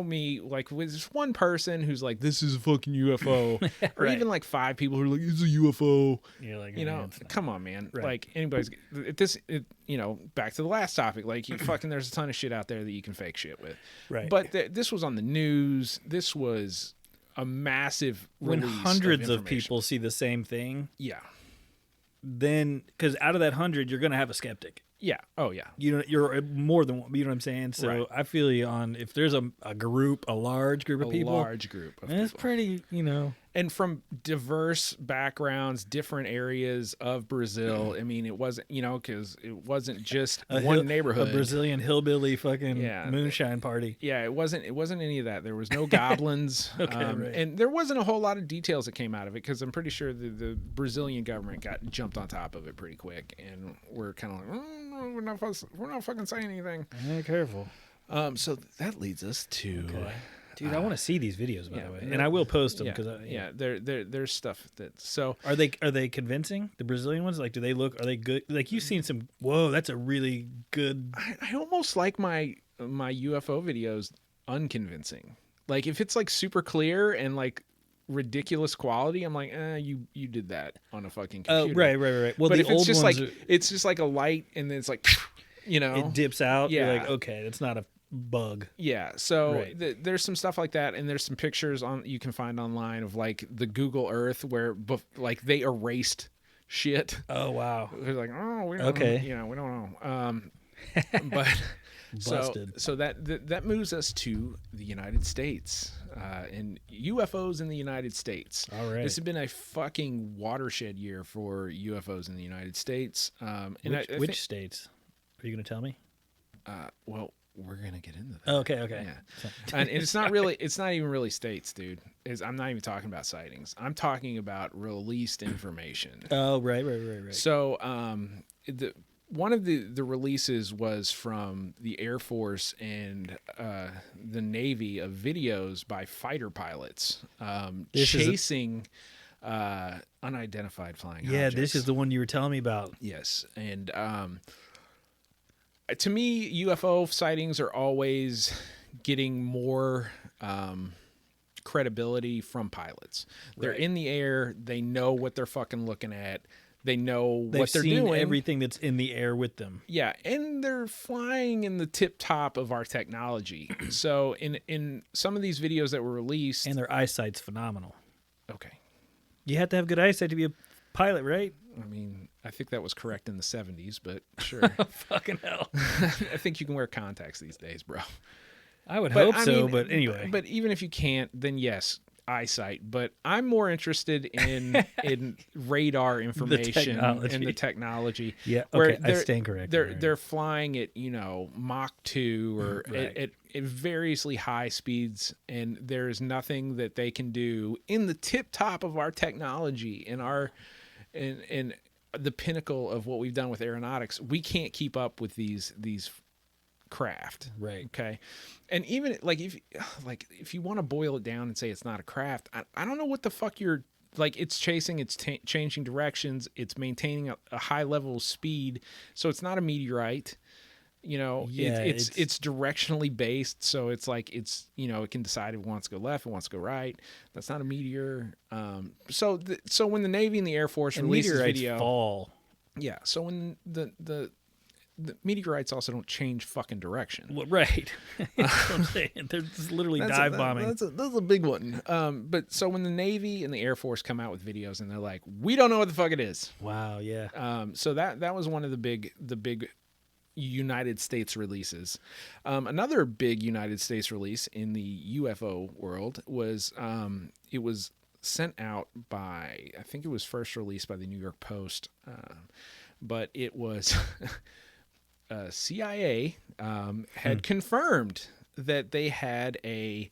me, like, with this one person who's like, this is a fucking UFO, or even like 5 people who are like, it's a UFO. You're like, come on, man. Right. Like, anybody's, back to the last topic, like, there's a ton of shit out there that you can fake shit with. Right. But this was on the news. This was a massive when hundreds of people see the same thing. Yeah. Then, because out of that 100, you're going to have a skeptic. Yeah. Oh, yeah. You're more than one. You know what I'm saying? So right. I feel you on if there's a large group of people. A large group of people. It's pretty, And from diverse backgrounds, different areas of Brazil. I mean, it wasn't, because it wasn't just one neighborhood. A Brazilian hillbilly fucking moonshine party. Yeah, it wasn't any of that. There was no goblins. Okay, right. And there wasn't a whole lot of details that came out of it because I'm pretty sure the Brazilian government got jumped on top of it pretty quick. And we're kind of like, we're not fucking saying anything. Careful. So that leads us to... Okay. Dude, I want to see these videos, by the way, and I will post them because there's stuff that are they convincing, the Brazilian ones? Like, do they look? Are they good? Like, you've seen some. Whoa, that's a really good. I almost like my UFO videos unconvincing. Like, if it's like super clear and like ridiculous quality, I'm like, you did that on a fucking computer. Right. Well, but the if old it's just ones like it's just like a light and then it's like, it dips out. Yeah. You're like, okay, it's not a bug. Yeah, so there's some stuff like that, and there's some pictures you can find online of like the Google Earth where like they erased shit. Oh wow. They're like, we don't we don't know. But busted. So that moves us to the United States and UFOs in the United States. All right. This has been a fucking watershed year for UFOs in the United States. Which states? Are you going to tell me? Well, we're gonna get into that. Oh, okay. Yeah, and it's not even really states, dude. I'm not even talking about sightings. I'm talking about released information. Oh, right. So, one of the releases was from the Air Force and the Navy of videos by fighter pilots chasing unidentified flying objects. Yeah, this is the one you were telling me about. Yes, and to me, UFO sightings are always getting more credibility from pilots. They're in the air. They know what they're fucking looking at. They know They've what they're seen doing. everything that's in the air with them. Yeah, and they're flying in the tip top of our technology. So in some of these videos that were released, And their eyesight's phenomenal. okay, You have to have good eyesight to be a pilot, right? I mean, I think that was correct in the 70s, but sure. Fucking hell. I think you can wear contacts these days, bro. I would hope I so, mean, but anyway. But even if you can't, then yes, eyesight. But I'm more interested in radar information and the technology. Yeah, where okay, I stand corrected. They're flying at Mach 2 or Right. at variously high speeds, and there is nothing that they can do in the tip top of our technology and and the pinnacle of what we've done with aeronautics. We can't keep up with these craft. Right. Okay. And even if you want to boil it down and say it's not a craft, I don't know what the fuck you're like. It's chasing, it's changing directions, it's maintaining a high level of speed. So it's not a meteorite. It's directionally based. So it's like it can decide if it wants to go left, it wants to go right. That's not a meteor. So when the Navy and the Air Force releases video, fall. yeah. So when the meteorites also don't change fucking direction. Well, right. That's what I'm saying. They're just literally dive bombing. That's a big one. But so when the Navy and the Air Force come out with videos and they're like, we don't know what the fuck it is. Wow, yeah. So that was one of the big United States releases. Another big United States release in the UFO world was it was sent out by, I think it was first released by the New York Post, but it was CIA had confirmed that they had a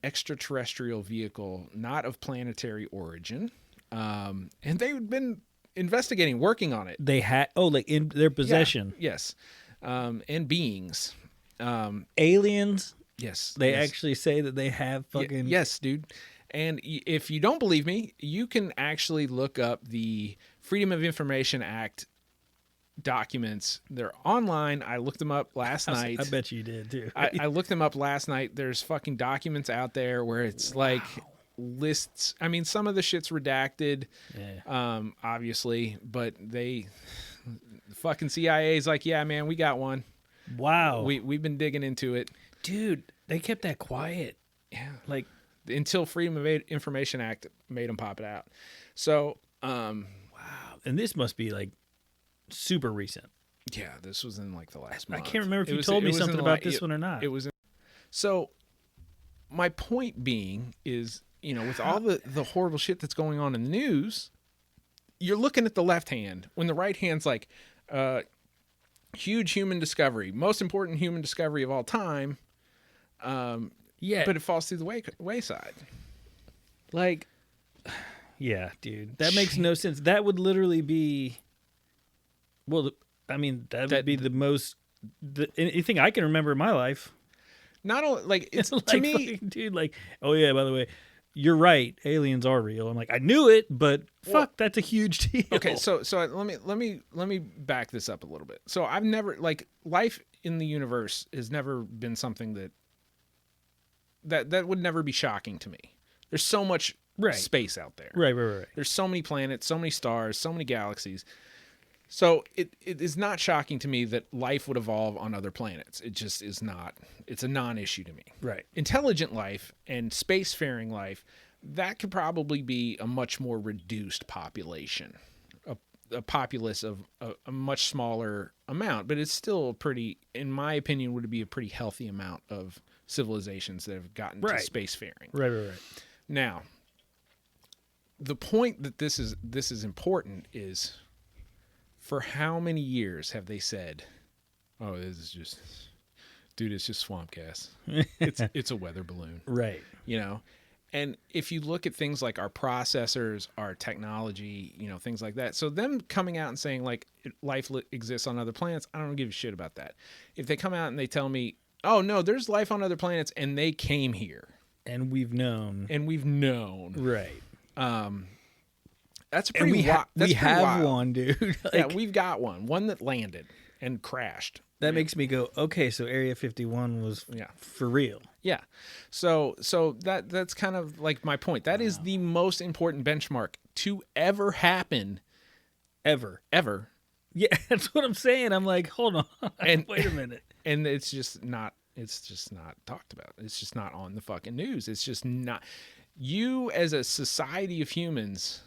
extraterrestrial vehicle not of planetary origin, and they'd been investigating, working on it. They had like in their possession. Yeah, yes, and beings, aliens. yes, They yes. actually say that they have fucking yes, dude. And if you don't believe me, you can actually look up the Freedom of Information Act documents. They're online. I looked them up last night. I bet you did too. I looked them up last night. There's fucking documents out there where it's like lists. I mean, some of the shit's redacted, obviously, but the fucking CIA's like, yeah, man, we got one. Wow. We've been digging into it. Dude, they kept that quiet. Yeah. Like until Freedom of Information Act made them pop it out. So, wow. And this must be like super recent. Yeah, this was in like the last month. I can't remember if you told me something about this one or not. It was. So my point being is, with all the horrible shit that's going on in the news, you're looking at the left hand when the right hand's like, huge human discovery, most important human discovery of all time. Yeah. But it falls through the wayside. Like, yeah, dude, that makes no sense. That would literally be, well, I mean, that would be the most, anything I can remember in my life. Not only, like, it's like, to me, fucking, dude, like, oh yeah, by the way, you're right, aliens are real. I'm like, I knew it, but fuck, that's a huge deal. Okay, so let me back this up a little bit. So I've never, like, life in the universe has never been something that would never be shocking to me. There's so much space out there. Right. There's so many planets, so many stars, so many galaxies. So it is not shocking to me that life would evolve on other planets. It just is not. It's a non-issue to me. Right. Intelligent life and spacefaring life, that could probably be a much more reduced population, a populace of a much smaller amount, but it's still pretty, in my opinion, would be a pretty healthy amount of civilizations that have gotten to spacefaring. Right. Now, the point that this is important is, for how many years have they said, "Oh, this is just, dude, it's just swamp gas. It's a weather balloon." Right. And if you look at things like our processors, our technology, things like that. So them coming out and saying like life exists on other planets, I don't give a shit about that. If they come out and they tell me, "Oh no, there's life on other planets and they came here." And we've known. Right. That's a and pretty wild. We have one, dude. Yeah, we've got one that landed and crashed. That makes me go, okay, so Area 51 was for real. Yeah. So that's kind of like my point. That is the most important benchmark to ever happen ever. Yeah, that's what I'm saying. I'm like, hold on, And wait a minute. And it's just not talked about. It's just not on the fucking news. It's just not. You as a society of humans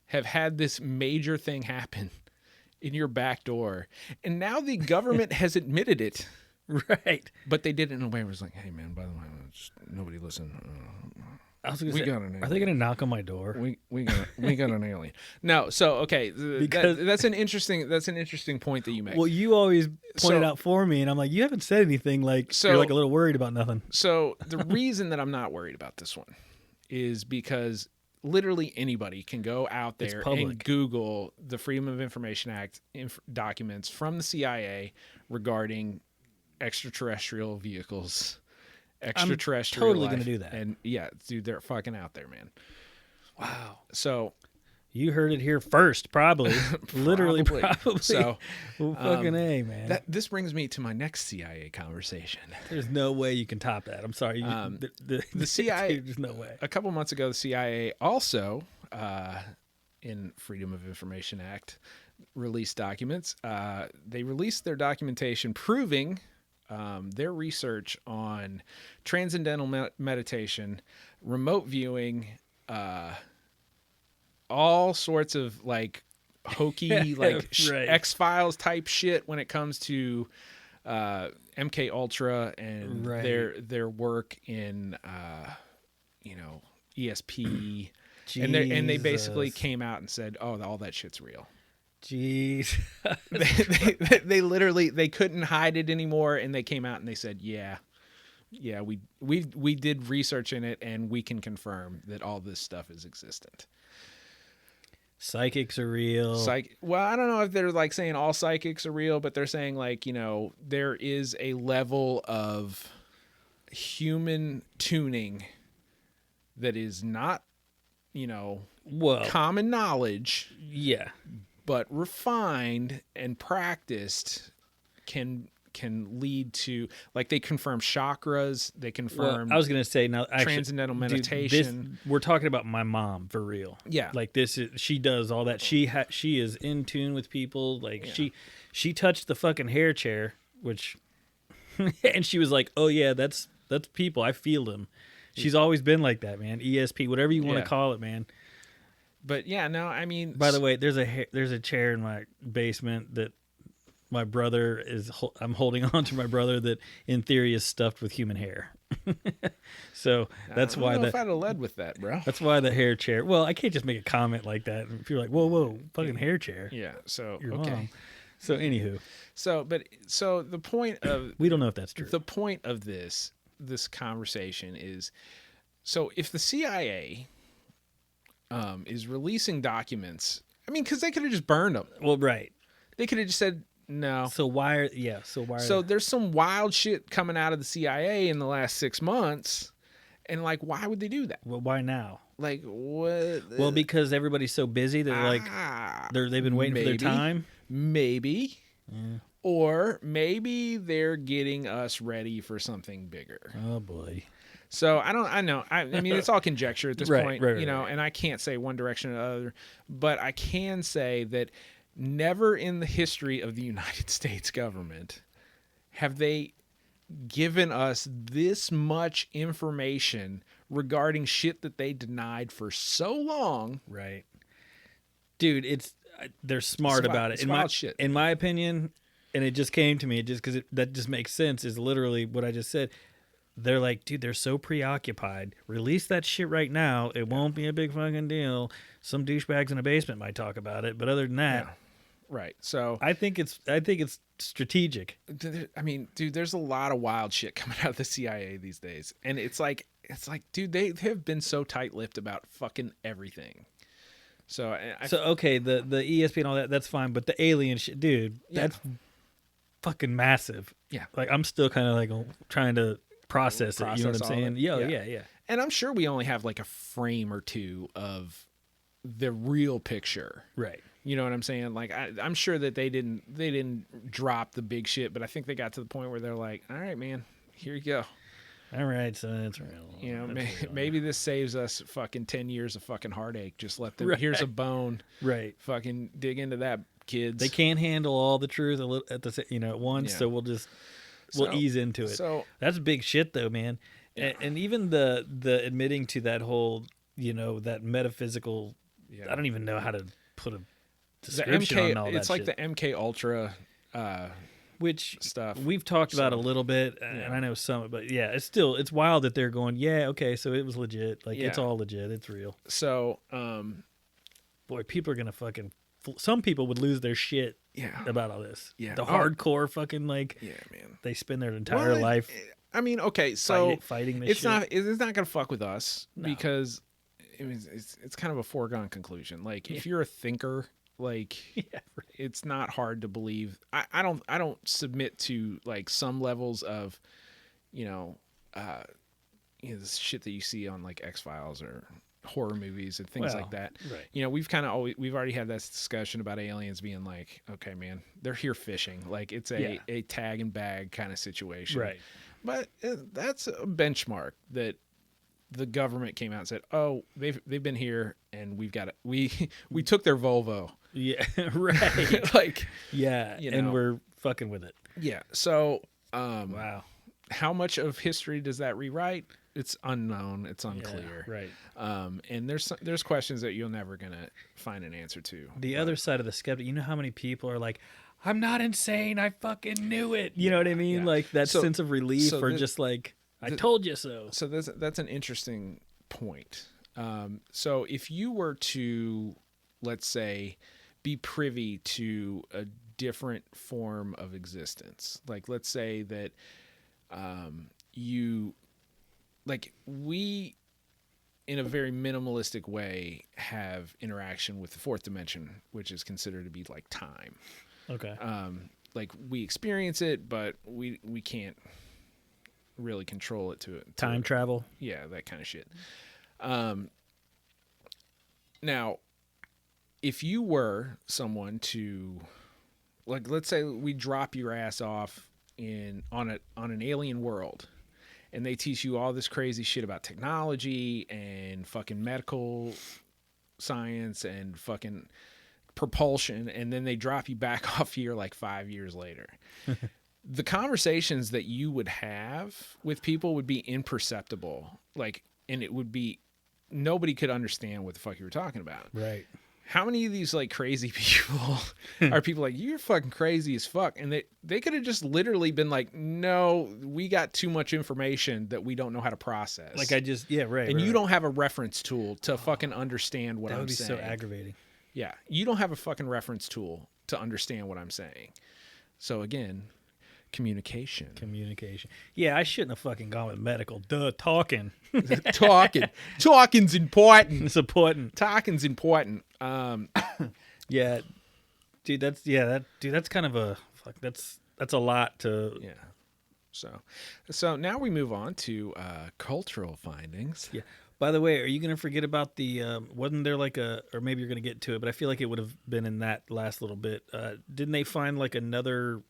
have had this major thing happen in your back door, and now the government has admitted it. Right. But they did it in a way where it's like, hey man, by the way, just nobody listen. I was gonna say, got an alien. are they going to knock on my door? We got an alien. No, so okay, that's an interesting point that you make. Well, you always point it out for me, and I'm like, you haven't said anything. Like, you're like a little worried about nothing. So the reason that I'm not worried about this one is because literally anybody can go out there and Google the Freedom of Information Act documents from the CIA regarding extraterrestrial vehicles. Extraterrestrial. I'm totally going to do that. And yeah, dude, they're fucking out there, man. Wow. So you heard it here first, probably. Literally, probably. So, well, fucking A, man. This brings me to my next CIA conversation. There's no way you can top that. I'm sorry. The CIA, there's no way. A couple months ago, the CIA also, in Freedom of Information Act, released documents. They released their documentation proving their research on transcendental meditation, remote viewing, all sorts of like hokey, like right. X-Files type shit when it comes to MK Ultra and right. their work in ESP. Jesus. And they basically came out and said, "Oh, all that shit's real." Jeez. they literally they couldn't hide it anymore, and they came out and they said, "Yeah, we did research in it, and we can confirm that all this stuff is existent." Psychics are real. Well, I don't know if they're like saying all psychics are real, but they're saying like, there is a level of human tuning that is not, common knowledge. Yeah. But refined and practiced can lead to, like, they confirm chakras, they confirm. Well, I was gonna say now, actually, transcendental meditation. Dude, we're talking about my mom for real. Yeah, like she does all that. She is in tune with people. Like she touched the fucking hair chair, which, and she was like, "Oh yeah, that's people. I feel them." She's always been like that, man. ESP, whatever you want to call it, man. But yeah, no, I mean. By the way, there's a chair in my basement that my brother is. I'm holding on to my brother that, in theory, is stuffed with human hair. So that's why if I'd have led with that, bro. That's why the hair chair. Well, I can't just make a comment like that. If you're like, whoa, fucking hair chair. Yeah. So you're okay. Wrong. So anywho. So the point of we don't know if that's true. The point of this conversation is, so if the CIA is releasing documents, I mean, because they could have just burned them. Well, right. They could have just said no. So there's some wild shit coming out of the CIA in the last 6 months, and like, why would they do that? Well, why now? Like, what? Well, because everybody's so busy. They're like, they've been waiting for their time. Maybe. Yeah. Or maybe they're getting us ready for something bigger. Oh boy. So I know. I mean, it's all conjecture at this point, right, and I can't say one direction or the other, but I can say that never in the history of the United States government have they given us this much information regarding shit that they denied for so long. Right. Dude, they're smart about it. In my opinion, and it just came to me just because that just makes sense, is literally what I just said. They're like, dude, they're so preoccupied. Release that shit right now. It won't be a big fucking deal. Some douchebags in a basement might talk about it, but other than that, right. So I think it's strategic. I mean, dude, there's a lot of wild shit coming out of the CIA these days, and it's like, dude, they have been so tight-lipped about fucking everything. So okay, the ESP and all that's fine, but the alien shit, dude, that's fucking massive. Yeah, like I'm still kind of like trying to process it. You know what I'm saying? Yeah. And I'm sure we only have like a frame or two of the real picture. Right. You know what I'm saying? Like I'm sure that they didn't drop the big shit, but I think they got to the point where they're like, all right, man, here you go. All right, so it's real. You know, That's real. maybe this saves us fucking 10 years of fucking heartache. Just let them. Right. Here's a bone. Right. Fucking dig into that, kids. They can't handle all the truth at once, Yeah. so we'll ease into it. So That's big shit, though, man. Yeah. And even the admitting to that whole, that metaphysical. yeah. I don't even know how to put a the description MK. on all that. It's like shit. the MK Ultra. Which stuff. we've talked about a little bit, and Yeah. I know some, but yeah, it's wild that they're going, yeah, okay, so it was legit. Like, it's Yeah. all legit. It's real. So, Boy, people are going to some people would lose their shit yeah. about all this. Yeah. The Oh. hardcore fucking, Yeah, man. they spend their entire Well, life I mean, okay, so fighting this it's shit. not going to fuck with us No. because it's kind of a foregone conclusion. Like, if you're a thinker, like, Yeah, right. it's not hard to believe. I don't submit to like some levels of, this shit that you see on like X-Files or horror movies and things like that. Right. We've already had this discussion about aliens being like, okay, man, they're here fishing. Like, it's a tag and bag kind of situation. Right. But that's a benchmark that the government came out and said, oh, they've been here and we took their Volvo. Yeah, right. Like, yeah, and we're fucking with it. yeah. So, Wow. how much of history does that rewrite? It's unknown. It's unclear. Yeah, right. And there's questions that you're never gonna find an answer to. The other side of the skeptic, you know how many people are like, I'm not insane, I fucking knew it. You know what I mean? Yeah. Like that sense of relief, or just like, I told you so. So that's an interesting point. So if you were to, let's say, be privy to a different form of existence, like let's say that we in a very minimalistic way have interaction with the fourth dimension, which is considered to be like time. Okay. Like we experience it, but we can't really control it to Time travel. Yeah, that kind of shit. Now, if you were someone to, like, let's say we drop your ass off on an alien world, and they teach you all this crazy shit about technology and fucking medical science and fucking propulsion, and then they drop you back off here like 5 years later. The conversations that you would have with people would be imperceptible. Like, and it would be, nobody could understand what the fuck you were talking about. Right. How many of these like crazy people are people like, you're fucking crazy as fuck? And they could have just literally been like, no, we got too much information that we don't know how to process. Like right. And you don't have a reference tool to fucking understand what I'm saying. That would be so aggravating. Yeah. You don't have a fucking reference tool to understand what I'm saying. So again, communication. Yeah, I shouldn't have fucking gone with medical. Talking. Talking's important. It's important. Talking's important. Yeah, dude. That's kind of a fuck. That's a lot to. Yeah. So now we move on to cultural findings. Yeah. By the way, are you gonna forget about the? Wasn't there like or maybe you're gonna get to it, but I feel like it would have been in that last little bit. Didn't they find like another?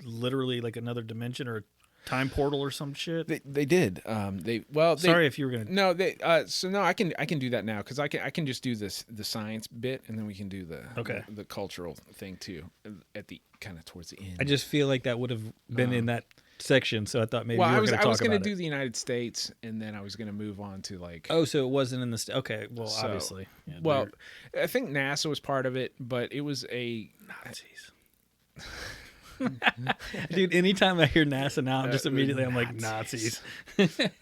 Literally like another dimension or a time portal or some shit. They did. Sorry if you were gonna. No, I can do that now because I can just do the science bit and then we can do the cultural thing too at the kind of towards the end. I just feel like that would have been in that section, so I thought maybe. I was going to do the United States and then I was going to move on to like. Oh, so it wasn't in the okay. Well, obviously. Yeah, I think NASA was part of it, but it was a Nazis. Dude, anytime I hear NASA now, I'm just immediately I'm like Nazis.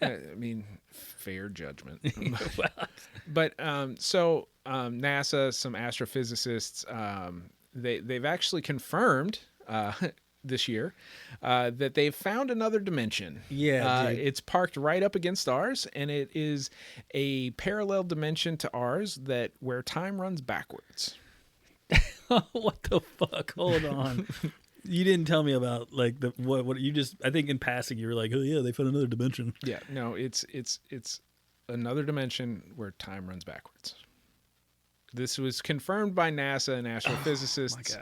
I mean, fair judgment. But NASA, some astrophysicists, they've actually confirmed this year that they've found another dimension. Yeah, it's parked right up against ours, and it is a parallel dimension to ours where time runs backwards. What the fuck? Hold on. You didn't tell me about like what you just. I think in passing you were like, oh yeah, they found another dimension. Yeah, no, it's another dimension where time runs backwards. This was confirmed by NASA and astrophysicists, oh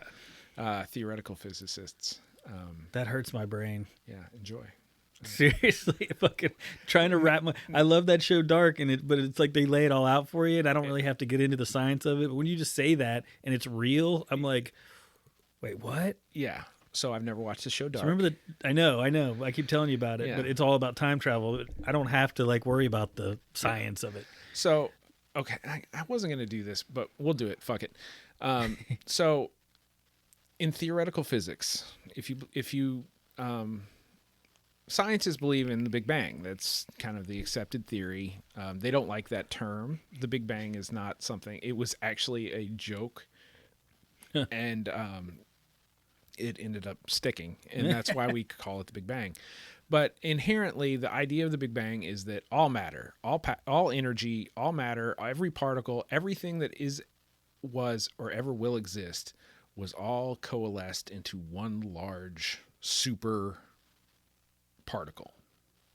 my God. Theoretical physicists. That hurts my brain. Yeah, enjoy. Seriously, fucking trying to wrap my. I love that show, Dark, but it's like they lay it all out for you, and I don't really have to get into the science of it. But when you just say that and it's real, I'm like, wait, what? Yeah. So I've never watched the show Dark. So remember that? I know. I keep telling you about it, Yeah. but it's all about time travel. I don't have to like worry about the science of it. So, okay, I wasn't going to do this, but we'll do it. Fuck it. So, in theoretical physics, if you scientists believe in the Big Bang. That's kind of the accepted theory. They don't like that term. The Big Bang is not something. It was actually a joke, and it ended up sticking, and that's why we call it the Big Bang. But inherently, the idea of the Big Bang is that all matter, all energy, all matter, every particle, everything that was, or ever will exist, was all coalesced into one large super particle,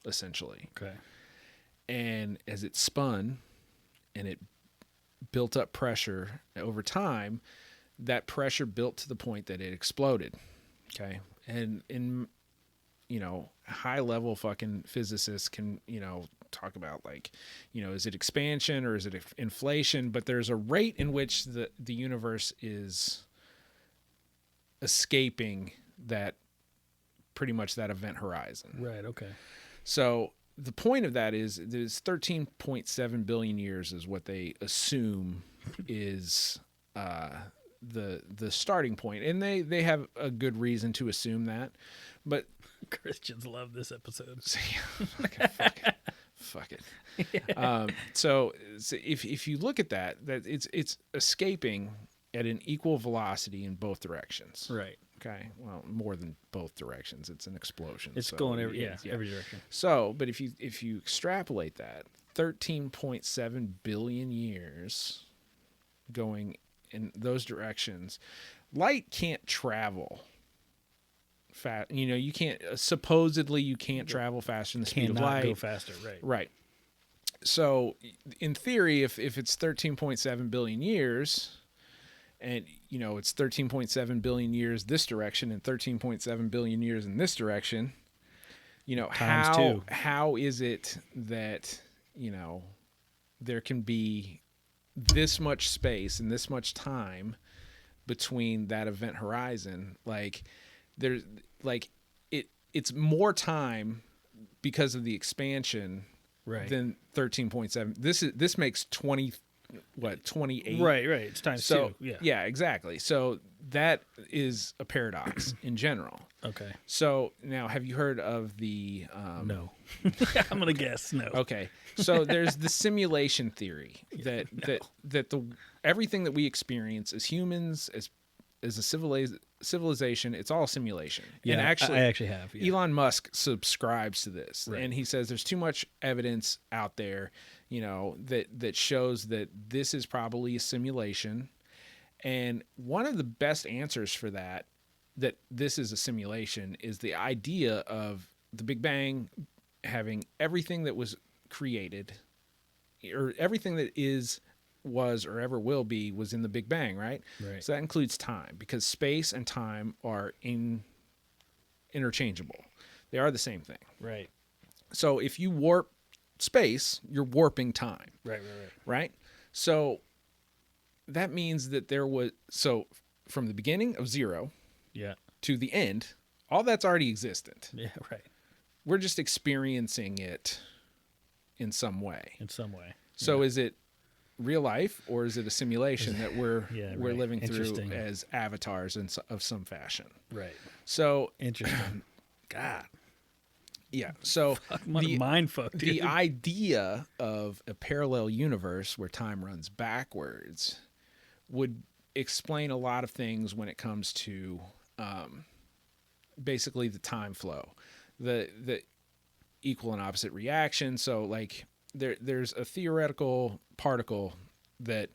essentially. Okay. And as it spun and it built up pressure over time, that pressure built to the point that it exploded. Okay. And in, high level fucking physicists can, talk about like, is it expansion or is it inflation? But there's a rate in which the universe is escaping that, pretty much that event horizon. Right. Okay. So the point of that is 13.7 billion years is what they assume is the starting point, and they have a good reason to assume that. But Christians love this episode. Fuck it. Yeah. So if you look at that it's escaping at an equal velocity in both directions. Right. Okay. Well, more than both directions. It's an explosion. It's going every direction. So, but if you extrapolate that, 13.7 billion years going in those directions, light can't travel fast. You can't supposedly you can't travel faster than the speed of light. Go faster. Right. Right. So, in theory, if it's 13.7 billion years. And, it's 13.7 billion years this direction and 13.7 billion years in this direction. How is it that, there can be this much space and this much time between that event horizon? Like, there's like it's more time because of the expansion than 13.7. This makes 28. Right. It's times two. Yeah. Yeah, exactly. So that is a paradox in general. Okay. So now, have you heard of the No. I'm gonna guess no. Okay. So there's the simulation theory that everything that we experience as humans, as a civilization, it's all simulation. Yeah, and actually, I actually have. Yeah. Elon Musk subscribes to this, right. And he says there's too much evidence out there, that shows that this is probably a simulation. And one of the best answers for that this is a simulation is the idea of the Big Bang having everything that was created, or everything that was or ever will be was in the Big Bang, right? Right. So that includes time, because space and time are interchangeable. They are the same thing. Right. So if you warp space, you're warping time. Right? So that means that from the beginning of zero to the end, all that's already existent. Yeah, right. We're just experiencing it in some way. So is it real life, or is it a simulation that we're living through as avatars of some fashion? Right. So interesting. God. Yeah. So mindfuck, dude. The idea of a parallel universe where time runs backwards would explain a lot of things when it comes to basically the time flow, the equal and opposite reaction. So like there's a theoretical particle that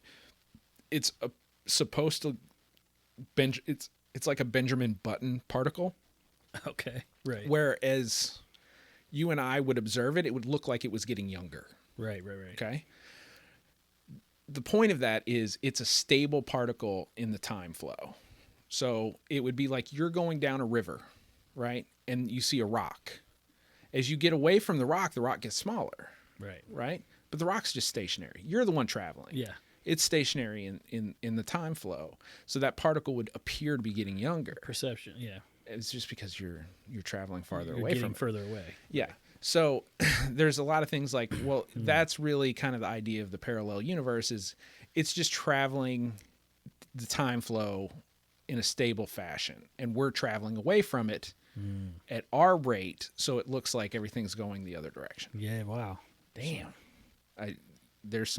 it's supposed to it's like a Benjamin Button particle. Okay. Right. Whereas you and I would observe it would look like it was getting younger. Right. Okay. The point of that is it's a stable particle in the time flow. So it would be like you're going down a river, right? And you see a rock. As you get away from the rock gets smaller, Right. right? But the rock's just stationary. You're the one traveling. Yeah. It's stationary in the time flow. So that particle would appear to be getting younger. Perception. Yeah. It's just because you're traveling farther You're away getting from it. further away. Yeah. So there's a lot of things like, well, that's really kind of the idea of the parallel universe is it's just traveling the time flow in a stable fashion. And we're traveling away from it at our rate. So it looks like everything's going the other direction. Yeah. Wow. Damn. There's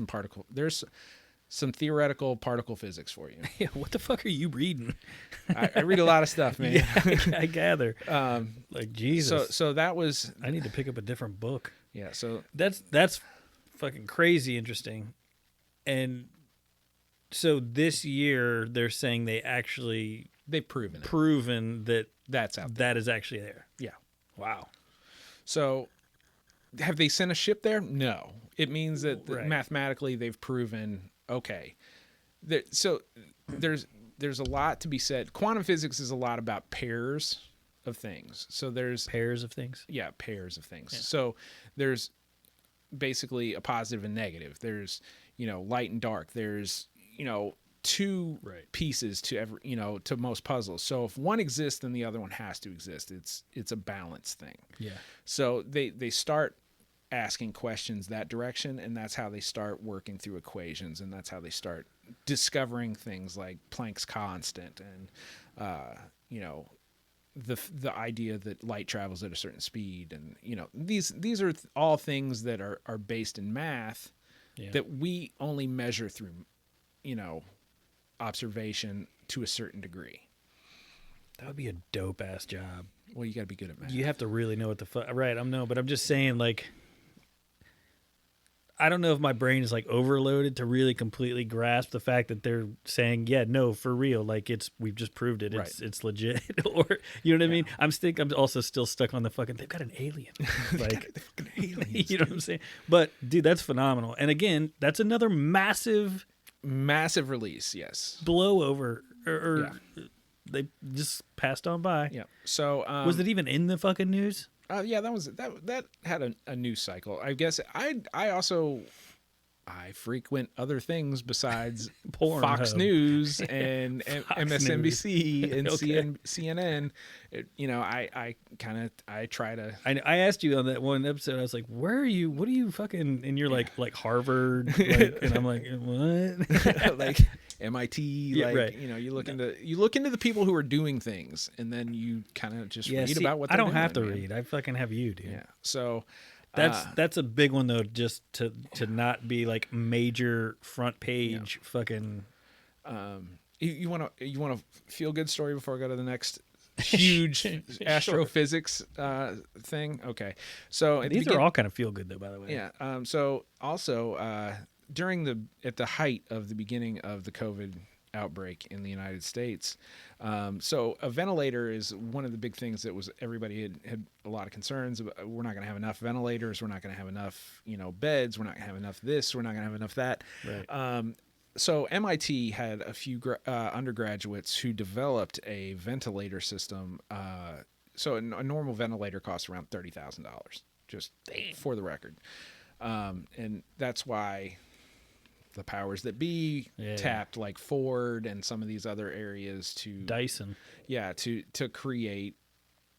some theoretical particle physics for you. Yeah. What the fuck are you reading? I read a lot of stuff, man. Yeah, I gather. Like Jesus. So that was. I need to pick up a different book. Yeah. So That's fucking crazy interesting. And so this year they're saying they've proven that that's out there. that is actually there. Yeah. Wow. So have they sent a ship there? No. It means that Right. mathematically they've proven okay. So there's a lot to be said. Quantum physics is a lot about pairs of things. So there's Pairs of things. yeah, pairs of things. Yeah. So there's basically a positive and negative. There's, light and dark. There's, two Right. pieces to to most puzzles. So if one exists, then the other one has to exist. It's a balance thing. Yeah. So they start asking questions that direction, and that's how they start working through equations, and that's how they start discovering things like Planck's constant and the idea that light travels at a certain speed, and these are all things that are based in math that we only measure through observation to a certain degree. That would be a dope ass job. Well, you got to be good at math. You have to really know what the fuck. Right. But I'm just saying, like, I don't know if my brain is like overloaded to really completely grasp the fact that they're saying, yeah, no, for real. Like we've just proved it. It's legit. Or, you know what I mean? I'm also still stuck on the fucking, they've got an alien. Like, aliens, you know what I'm saying? But dude, that's phenomenal. And again, that's another massive release. Yes. blowover or they just passed on by. Yeah. So, was it even in the fucking news? Yeah, that had a news cycle. I guess I frequent other things besides Fox Pornhub. News and Fox MSNBC News. and Okay. CNN. I try to. I asked you on that one episode. I was like, "Where are you? What are you fucking?" And you're like Harvard, like, and I'm like, "What?" Like MIT, Yeah, like right. you look into the people who are doing things, and then you kind of just read about what I they're don't have to doing, man. read. I fucking have you, dude. Yeah. So That's a big one though. Just to not be like major front page fucking. you want to feel good story before I go to the next huge astrophysics thing. Okay, so These are all kind of feel good though, by the way. yeah. So also at the height of the beginning of the COVID outbreak in the United States, so a ventilator is one of the big things that was everybody had a lot of concerns about. We're not going to have enough ventilators. We're not going to have enough beds. We're not going to have enough this. We're not going to have enough that. Right. So MIT had a few undergraduates who developed a ventilator system. So a normal ventilator costs around $30,000, just for the record. And that's why the powers that be tapped like Ford and some of these other areas to Dyson. Yeah, to create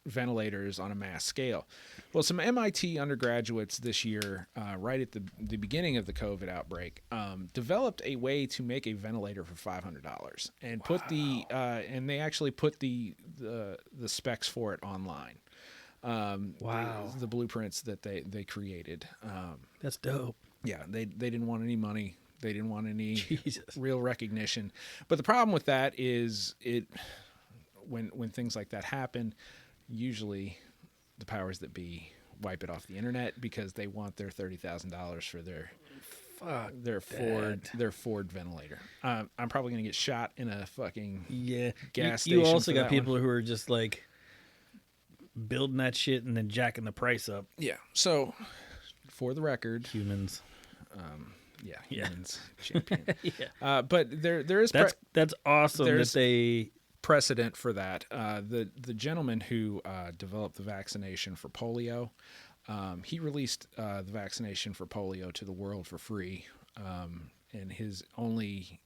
ventilators on a mass scale. Well, some MIT undergraduates this year, right at the beginning of the COVID outbreak, developed a way to make a ventilator for $500 and put and they actually put the specs for it online. The blueprints that they created. That's dope. Yeah, they didn't want any money. They didn't want any Jesus. real recognition. But the problem with that is when things like that happen, usually the powers that be wipe it off the internet because they want their $30,000 for their Ford ventilator. I'm probably gonna get shot in a fucking gas station. You also for got that people one. who are just like building that shit and then jacking the price up. Yeah. So, for the record, Humans. humans champion. Yeah. But there is That's awesome there's- that they precedent for that. The gentleman who developed the vaccination for polio, he released the vaccination for polio to the world for free, and his only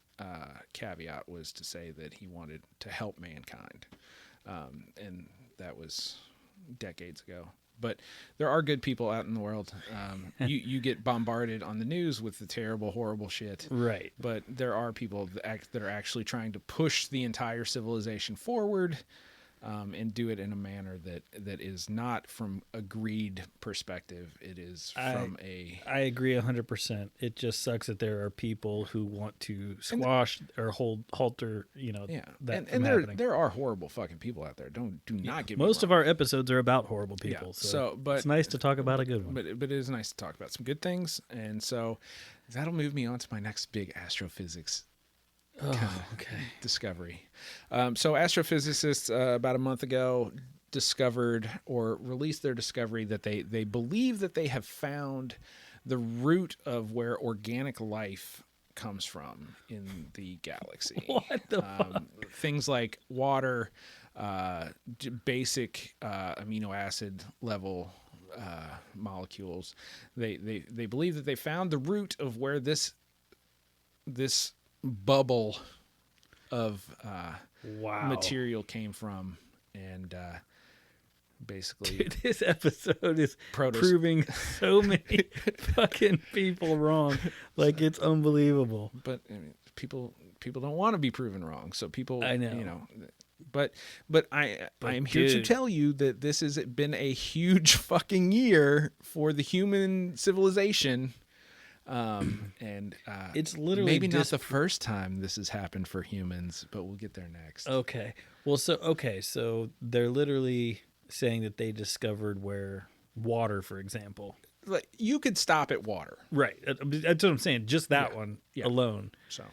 caveat was to say that he wanted to help mankind, and that was decades ago. But there are good people out in the world. You get bombarded on the news with the terrible, horrible shit. Right. But there are people that are actually trying to push the entire civilization forward, and do it in a manner that is not from a greed perspective. It is from I agree 100%. It just sucks that there are people who want to squash or halter, that from happening. There are horrible fucking people out there. Do not get me Most wrong. of our episodes are about horrible people. Yeah, but it's nice to talk about a good one. But it is nice to talk about some good things, and so that'll move me on to my next big astrophysics discovery. So astrophysicists about a month ago discovered or released their discovery that they believe that they have found the root of where organic life comes from in the galaxy. What the fuck? Things like water, basic amino acid level molecules. They believe that they found the root of where this bubble of material came from, and basically Dude, this episode is proving so many fucking people wrong. Like, it's unbelievable. But I mean, people don't want to be proven wrong, so people, I know. But I am here to tell you that this has been a huge fucking year for the human civilization. And it's literally maybe not the first time this has happened for humans, but we'll get there next. Okay. Well, so they're literally saying that they discovered where water, for example. Like, you could stop at water. Right. That's what I'm saying. Just that one alone. So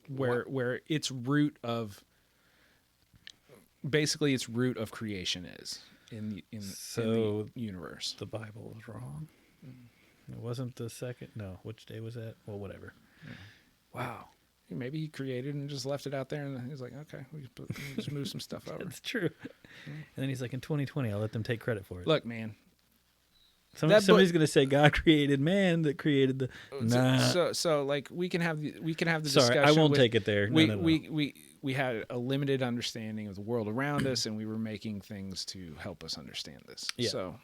where its root of creation is in the universe. The Bible was wrong. It wasn't the second. No, which day was that? Well, whatever. Yeah. Wow. Maybe he created and just left it out there, and he's like, okay, we just move some stuff over. That's true. Yeah. And then he's like, in 2020, I'll let them take credit for it. Look, man. Somebody's going to say God created man that created the. Nah. So like we can have the discussion. Sorry, I won't take it there. We had a limited understanding of the world around us, and we were making things to help us understand this. Yeah. So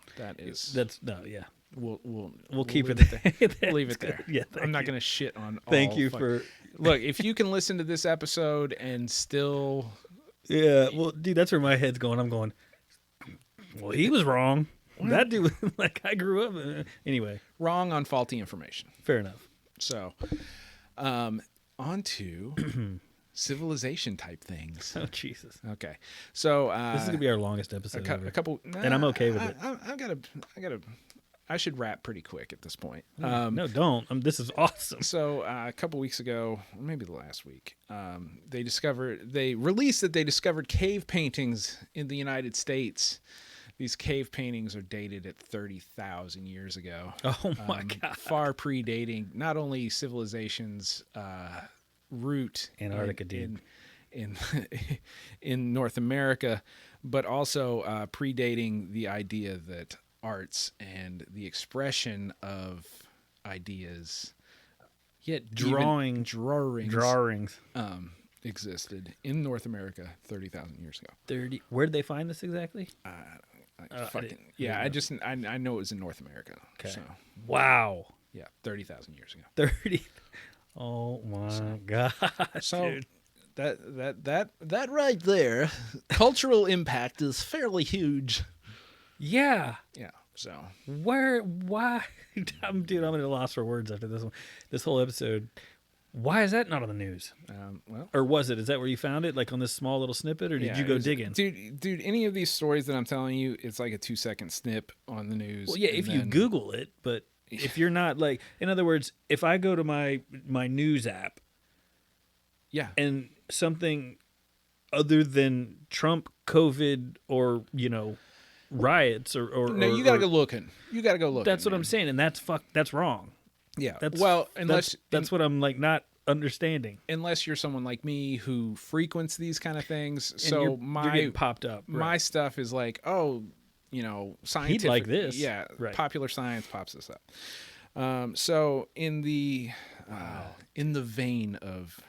We'll keep it there. We'll leave it there. Yeah, I'm not going to shit on. Thank you for. Look, if you can listen to this episode and still. Yeah, well, dude, that's where my head's going. I'm going. Well, he was wrong. That dude, like, I grew up. Anyway, wrong on faulty information. Fair enough. So, on to civilization type things. Oh, Jesus. Okay, so this is gonna be our longest episode ever. A couple, and I'm okay with it. I should wrap pretty quick at this point. No, don't. This is awesome. So a couple weeks ago, or maybe the last week, they released that they discovered cave paintings in the United States. These cave paintings are dated at 30,000 years ago. Oh my God. Far predating not only civilization's root Antarctica in North America, but also predating the idea that arts and the expression of ideas, yet drawings existed in North America 30,000 years ago. Where did they find this exactly? I know it was in North America. Okay. So, wow. Yeah, 30,000 years ago. 30. Oh my God. So dude. that right there, cultural impact is fairly huge. Yeah. Yeah. So why? I'm at a loss for words after this one. This whole episode. Why is that not on the news? Or was it? Is that where you found it? Like on this small little snippet, or did you go digging? Dude, any of these stories that I'm telling you, it's like a 2-second snip on the news. Well, yeah, if you Google it, but if you're not like, in other words, if I go to my news app, and something other than Trump, COVID, or riots, or no, you gotta go looking. You gotta go looking. That's what I'm saying, and that's wrong. Yeah. That's unless that's what I'm like. Not understanding. Unless you're someone like me who frequents these kind of things. And So you're getting popped up. my stuff is like, oh, scientific. He'd like this. Yeah, Right. Popular science pops this up. So in the vein of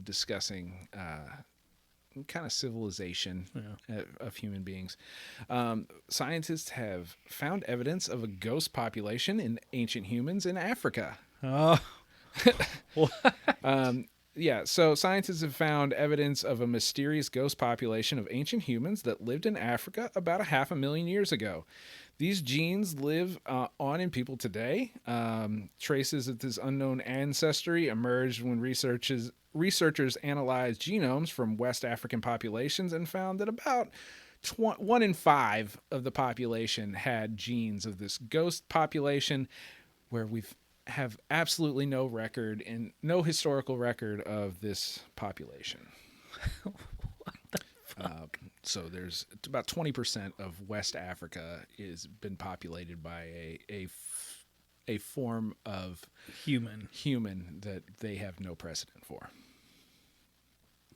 discussing kind of civilization of human beings, scientists have found evidence of a ghost population in ancient humans in Africa. Oh. So scientists have found evidence of a mysterious ghost population of ancient humans that lived in Africa about 500,000 years ago. These genes live on in people today. Traces of this unknown ancestry emerged when researchers analyzed genomes from West African populations and found that about 1 in 5 of the population had genes of this ghost population, where we have absolutely no record and no historical record of this population. What the fuck? So there's about 20% of West Africa is been populated by a form of human that they have no precedent for.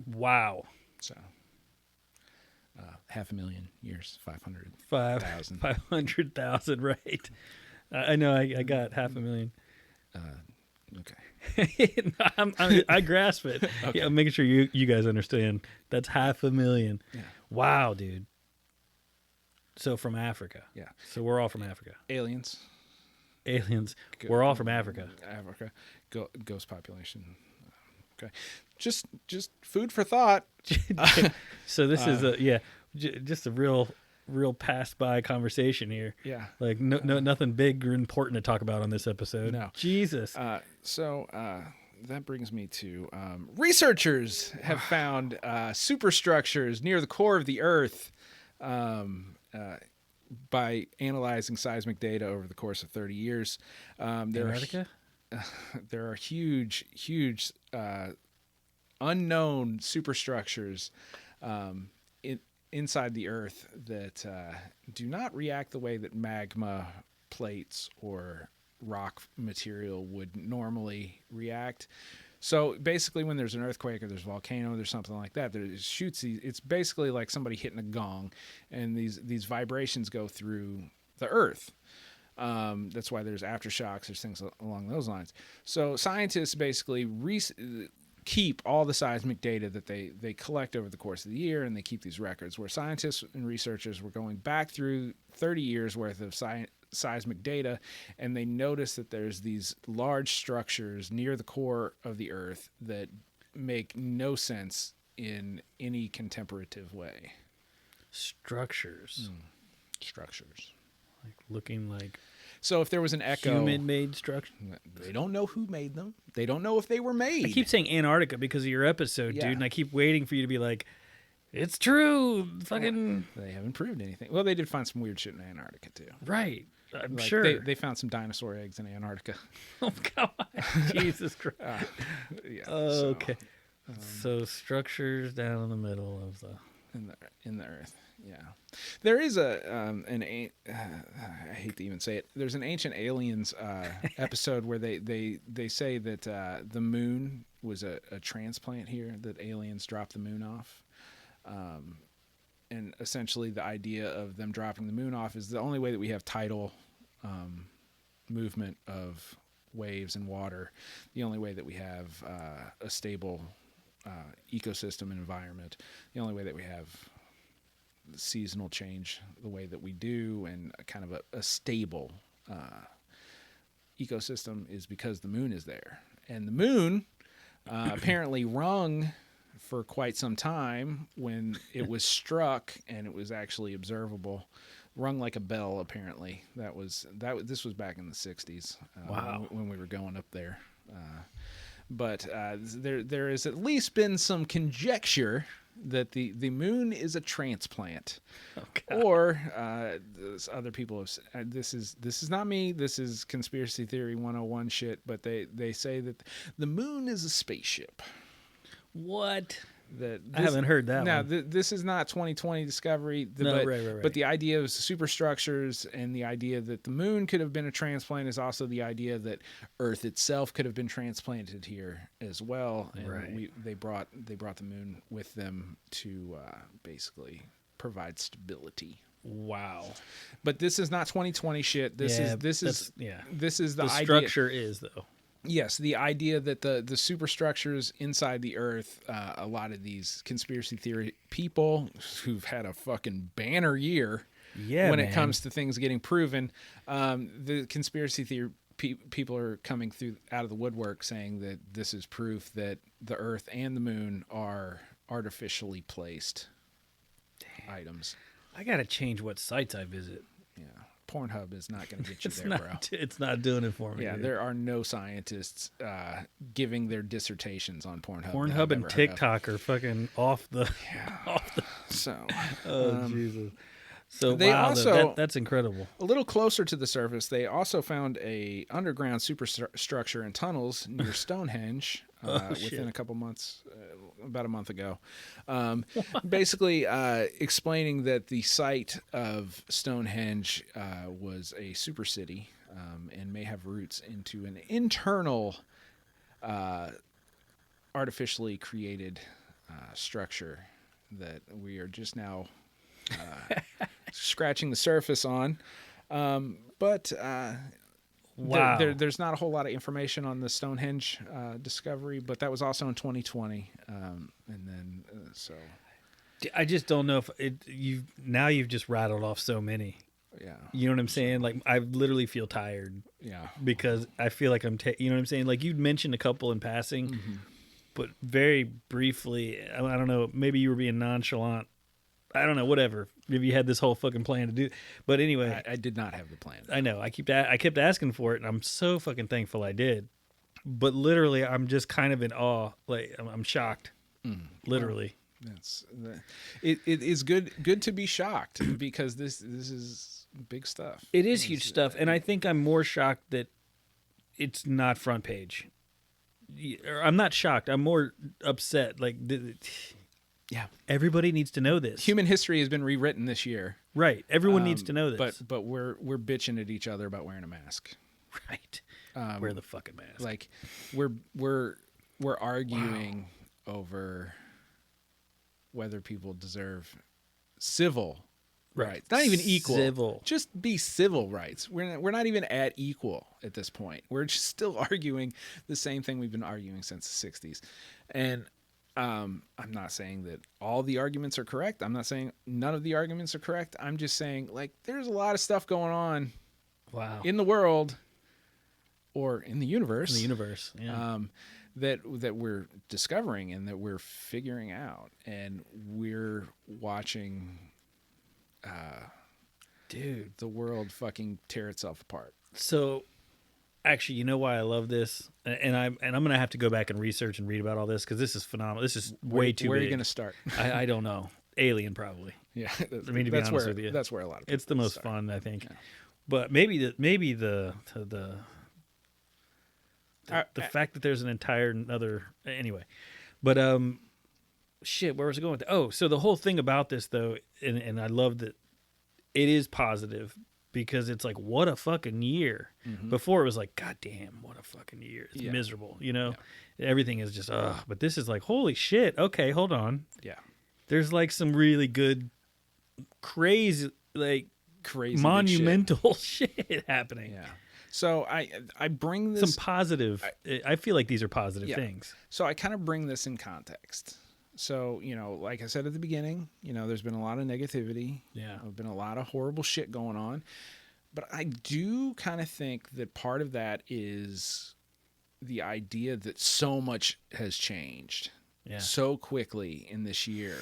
Wow. So 500,000 years, 500,000. 500,000, right. I know I got 500,000. Okay. I grasp it. Okay. Yeah, I'm making sure you guys understand. That's 500,000. Yeah. Wow, dude. So from Africa. Yeah. So we're all from Africa. Aliens. We're all from Africa. Ghost population. Okay. Just food for thought. So this is just a real passed by conversation here. Yeah. Like nothing big or important to talk about on this episode. No. Jesus. So that brings me to researchers have found superstructures near the core of the Earth by analyzing seismic data over the course of 30 years. Antarctica? There are huge unknown superstructures inside the Earth that do not react the way that magma plates or rock material would normally react. So basically, when there's an earthquake or there's a volcano, there's something like that, there shoots these. It's basically like somebody hitting a gong, and these vibrations go through the Earth. That's why there's aftershocks. There's things along those lines. So scientists basically keep all the seismic data that they collect over the course of the year, and they keep these records, where scientists and researchers were going back through 30 years worth of seismic data, and they noticed that there's these large structures near the core of the Earth that make no sense in any contemplative way. Structures. Structures. Like looking like So if there was an echo, human-made structure. they don't know who made them. They don't know if they were made. I keep saying Antarctica because of your episode, Yeah. dude, and I keep waiting for you to be like, it's true. Fucking They haven't proved anything. Well, they did find some weird shit in Antarctica too. right. I'm Like, sure. they found some dinosaur eggs in Antarctica. Oh God, Jesus Christ. Yeah. Okay. So structures down in the middle of the. In the Earth. Yeah. There is I hate to even say it. There's an Ancient Aliens episode where they say that the moon was a transplant here, that aliens dropped the moon off. And essentially the idea of them dropping the moon off is the only way that we have tidal movement of waves and water, the only way that we have a stable ecosystem and environment, the only way that we have seasonal change the way that we do, and kind of a stable ecosystem, is because the moon is there. And the moon apparently rung for quite some time when it was struck, and it was actually observable. Rung like a bell, apparently. This was back in the 60s. Wow. When we were going up there. But there has at least been some conjecture that the moon is a transplant. Okay. Or other people have said, this is not me, this is conspiracy theory 101 shit, but they say that the moon is a spaceship. What? I haven't heard that now, one. this is not 2020 discovery. Right. But the idea of superstructures and the idea that the moon could have been a transplant is also the idea that Earth itself could have been transplanted here as well. And Right. they brought the moon with them to basically provide stability. Wow. But this is not 2020 shit. This is the idea. Structure is though. Yes, the idea that the superstructures inside the Earth, a lot of these conspiracy theory people who've had a fucking banner year when it comes to things getting proven, the conspiracy theory people are coming through out of the woodwork saying that this is proof that the Earth and the moon are artificially placed items. I gotta change what sites I visit. Yeah. Pornhub is not going to get you there, bro. It's not doing it for me. Yeah, dude. there are no scientists giving their dissertations on Pornhub. Pornhub and TikTok are fucking off the. So, Jesus. So they wow, also that's incredible. A little closer to the surface, they also found a underground superstructure and tunnels near Stonehenge within a couple months, about a month ago. Basically, explaining that the site of Stonehenge was a super city and may have roots into an internal, artificially created structure that we are just now scratching the surface on. But wow. There's not a whole lot of information on the Stonehenge discovery, but that was also in 2020. And then, so. I just don't know if you've just rattled off so many. Yeah. You know what I'm saying? Like, I literally feel tired. Yeah. Because I feel like you know what I'm saying? Like, you'd mentioned a couple in passing, but very briefly, I don't know, maybe you were being nonchalant. I don't know, whatever. Maybe you had this whole fucking plan to do. But anyway. I did not have the plan. I know. I kept asking for it, and I'm so fucking thankful I did. But literally, I'm just kind of in awe. Like, I'm shocked. Literally. It is good to be shocked because this is big stuff. It is huge stuff, and I think I'm more shocked that it's not front page. I'm not shocked. I'm more upset. Like, yeah, everybody needs to know this. Human history has been rewritten this year. Right. Everyone needs to know this. But we're bitching at each other about wearing a mask. Right. Wear the fucking mask. Like we're arguing over whether people deserve civil rights. Not even equal. Civil. Just be civil rights. We're not even at equal at this point. We're just still arguing the same thing we've been arguing since the 60s. And I'm not saying that all the arguments are correct. I'm not saying none of the arguments are correct. I'm just saying, like, there's a lot of stuff going on in the world or in the universe. In the universe, yeah. That we're discovering and that we're figuring out. And we're watching the world fucking tear itself apart. So actually, you know why I love this, and I'm gonna have to go back and research and read about all this because this is phenomenal. This is way too big. Where are you gonna start? I don't know. Alien probably. Yeah, I mean, to be honest with you, that's where a lot of people it's the most start. fun, I think. Yeah. But maybe the fact that there's an entire another anyway. But shit, where was I going with that? Oh, so the whole thing about this though, and I love that it is positive. Because it's like, what a fucking year. Before it was like, God damn, what a fucking year. It's miserable, you know? Yeah. Everything is just, But this is like, holy shit. Okay, hold on. Yeah. There's like some really good, crazy monumental shit happening. Yeah. So I bring this. Some positive. I feel like these are positive things. So I kind of bring this in context. So, you know, like I said at the beginning, you know, there's been a lot of negativity. Yeah. There's been a lot of horrible shit going on. But I do kind of think that part of that is the idea that so much has changed so quickly in this year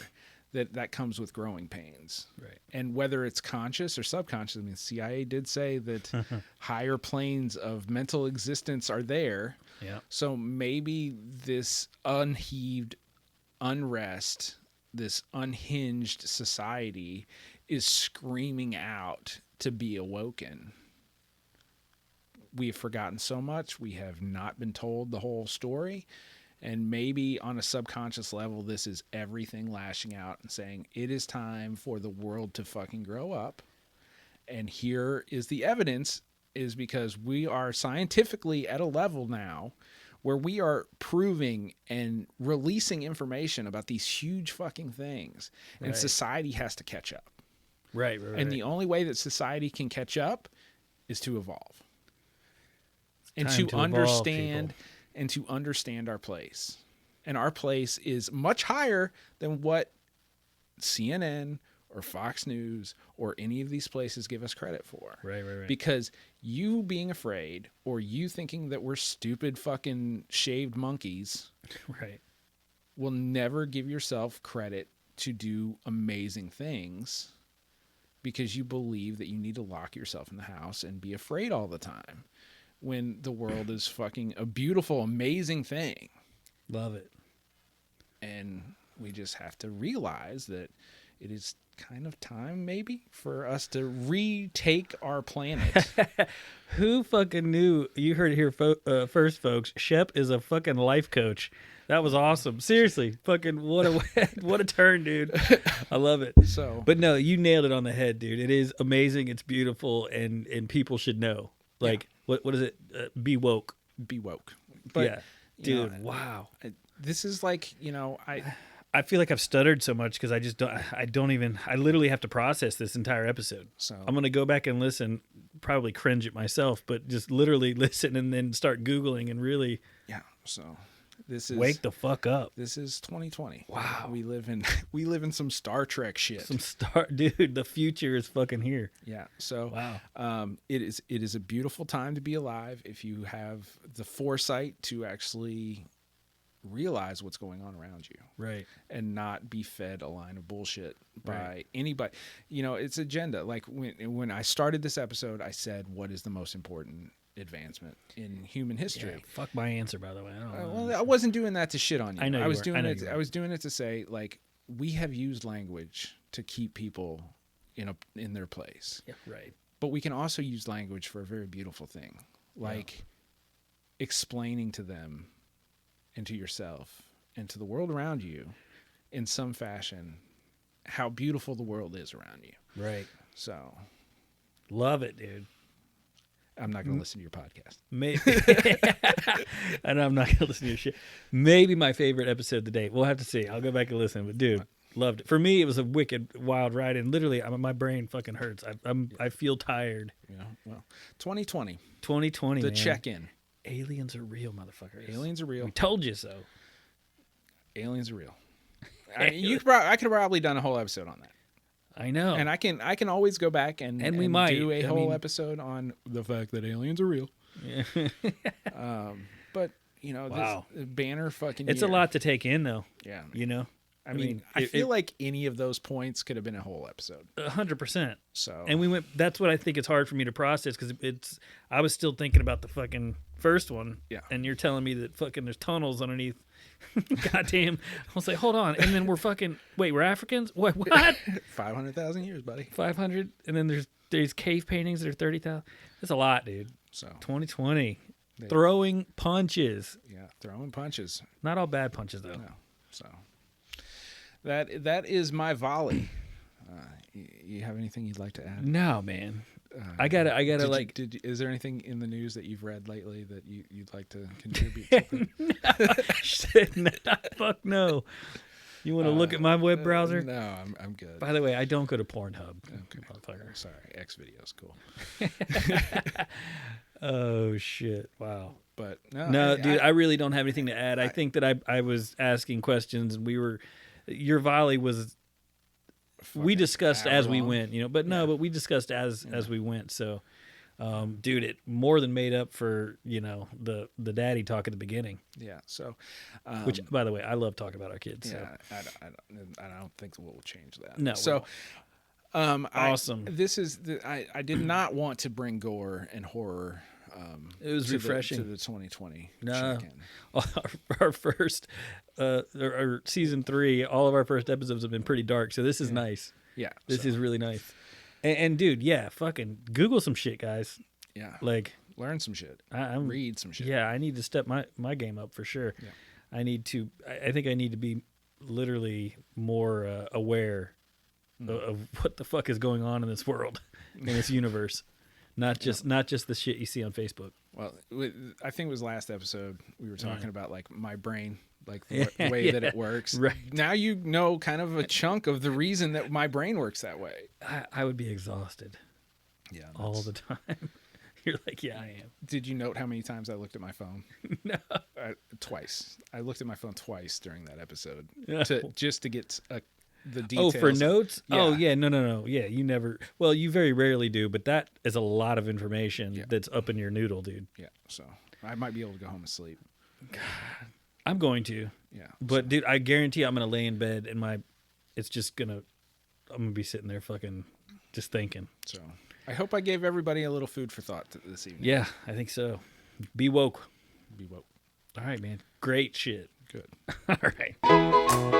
that comes with growing pains. Right. And whether it's conscious or subconscious, I mean, CIA did say that higher planes of mental existence are there. Yeah. So maybe this unheaved unrest, this unhinged society is screaming out to be awoken. We have forgotten so much. We have not been told the whole story. And maybe on a subconscious level, this is everything lashing out and saying, it is time for the world to fucking grow up. And here is the evidence, is because we are scientifically at a level now where we are proving and releasing information about these huge fucking things. And society has to catch up. Right. And the only way that society can catch up is to evolve. And to understand and to understand our place. And our place is much higher than what CNN or Fox News or any of these places give us credit for. Right. Because you being afraid or you thinking that we're stupid fucking shaved monkeys will never give yourself credit to do amazing things, because you believe that you need to lock yourself in the house and be afraid all the time when the world is fucking a beautiful, amazing thing. Love it. And we just have to realize that it is kind of time maybe for us to retake our planet. Who fucking knew? You heard it here first, folks. Shep is a fucking life coach. That was awesome. Seriously, fucking what a turn, dude. I love it. But no, you nailed it on the head, dude. It is amazing. It's beautiful, and people should know. Like, what is it? Be woke. Be woke. But, dude, wow. This is like, I feel like I've stuttered so much because I literally have to process this entire episode. So I'm going to go back and listen, probably cringe at myself, but just literally listen and then start Googling and really. Yeah. So this is. Wake the fuck up. This is 2020. Wow. We live in some Star Trek shit. Dude, the future is fucking here. Yeah. So wow. It is a beautiful time to be alive if you have the foresight to actually realize what's going on around you, right, and not be fed a line of bullshit by anybody. It's agenda. Like when I started this episode, I said, what is the most important advancement in human history? Fuck my answer, by the way. I wasn't doing that to shit on you. I know I was doing it to say, like, we have used language to keep people in their place. Yeah, right. But we can also use language for a very beautiful thing, like explaining to them and to yourself and to the world around you in some fashion how beautiful the world is around you. Right. So love it, dude. I'm not going to listen to your podcast. Maybe. And I'm not going to listen to your shit. Maybe my favorite episode to date. We'll have to see. I'll go back and listen. But dude, loved it. For me, it was a wicked, wild ride. And literally, my brain fucking hurts. I feel tired. Yeah. Well, 2020. 2020, The man. check-in. Aliens are real, motherfuckers. Aliens are real. We told you so. Aliens are real. I could have probably done a whole episode on that. I know. And I can always go back and we might do a whole episode on the fact that aliens are real. Yeah. But wow. This banner fucking. It's a lot to take in, though. Yeah. I mean, I feel like any of those points could have been a whole episode. 100%. So. And we went. That's what I think it's hard for me to process, because I was still thinking about the fucking first one. Yeah. And you're telling me that fucking there's tunnels underneath. Goddamn. I was like, hold on. And then we're Africans? What? 500,000 years, buddy. 500. And then there's cave paintings that are 30,000. That's a lot, dude. So 2020. Throwing punches. Yeah, throwing punches. Not all bad punches, though. No. So that is my volley. You have anything you'd like to add? No, man. I gotta is there anything in the news that you've read lately that you'd like to contribute to? No, fuck no. You want to look at my web browser? No, I'm good. By the way, I don't go to Pornhub. Okay. Sorry, X videos, cool. Oh shit! Wow. But no, dude, I really don't have anything to add. I think that I was asking questions, and your volley was. We discussed as we went, but but we discussed as we went. So, dude, it more than made up for the daddy talk at the beginning. Yeah. So, which, by the way, I love talking about our kids. Yeah. So. I don't think we'll change that. No. So, awesome. I did not want to bring gore and horror. It was refreshing to the 2020 check-in. Our first, our season 3, all of our first episodes have been pretty dark, so this is nice. Yeah, this is really nice. And dude, fucking Google some shit, guys. Yeah, like learn some shit. Read some shit. Yeah, I need to step my game up for sure. I think I need to be literally more aware of what the fuck is going on in this world, in this universe, not just the shit you see on Facebook. Well, I think it was last episode we were talking about like my brain, like the way that it works. Right. Now you know kind of a chunk of the reason that my brain works that way. I would be exhausted. Yeah, all the time. You're like, yeah, I am. Did you note how many times I looked at my phone? No. Twice. I looked at my phone twice during that episode No. just to get the details. Oh, for notes? Yeah. Oh, yeah. No. Yeah, you never. Well, you very rarely do, but that is a lot of information that's up in your noodle, dude. Yeah. So I might be able to go home and sleep. I'm going to. Yeah. But, dude, I guarantee I'm going to lay in bed and I'm going to be sitting there fucking just thinking. So I hope I gave everybody a little food for thought this evening. Yeah, I think so. Be woke. Be woke. All right, man. Great shit. Good. All right.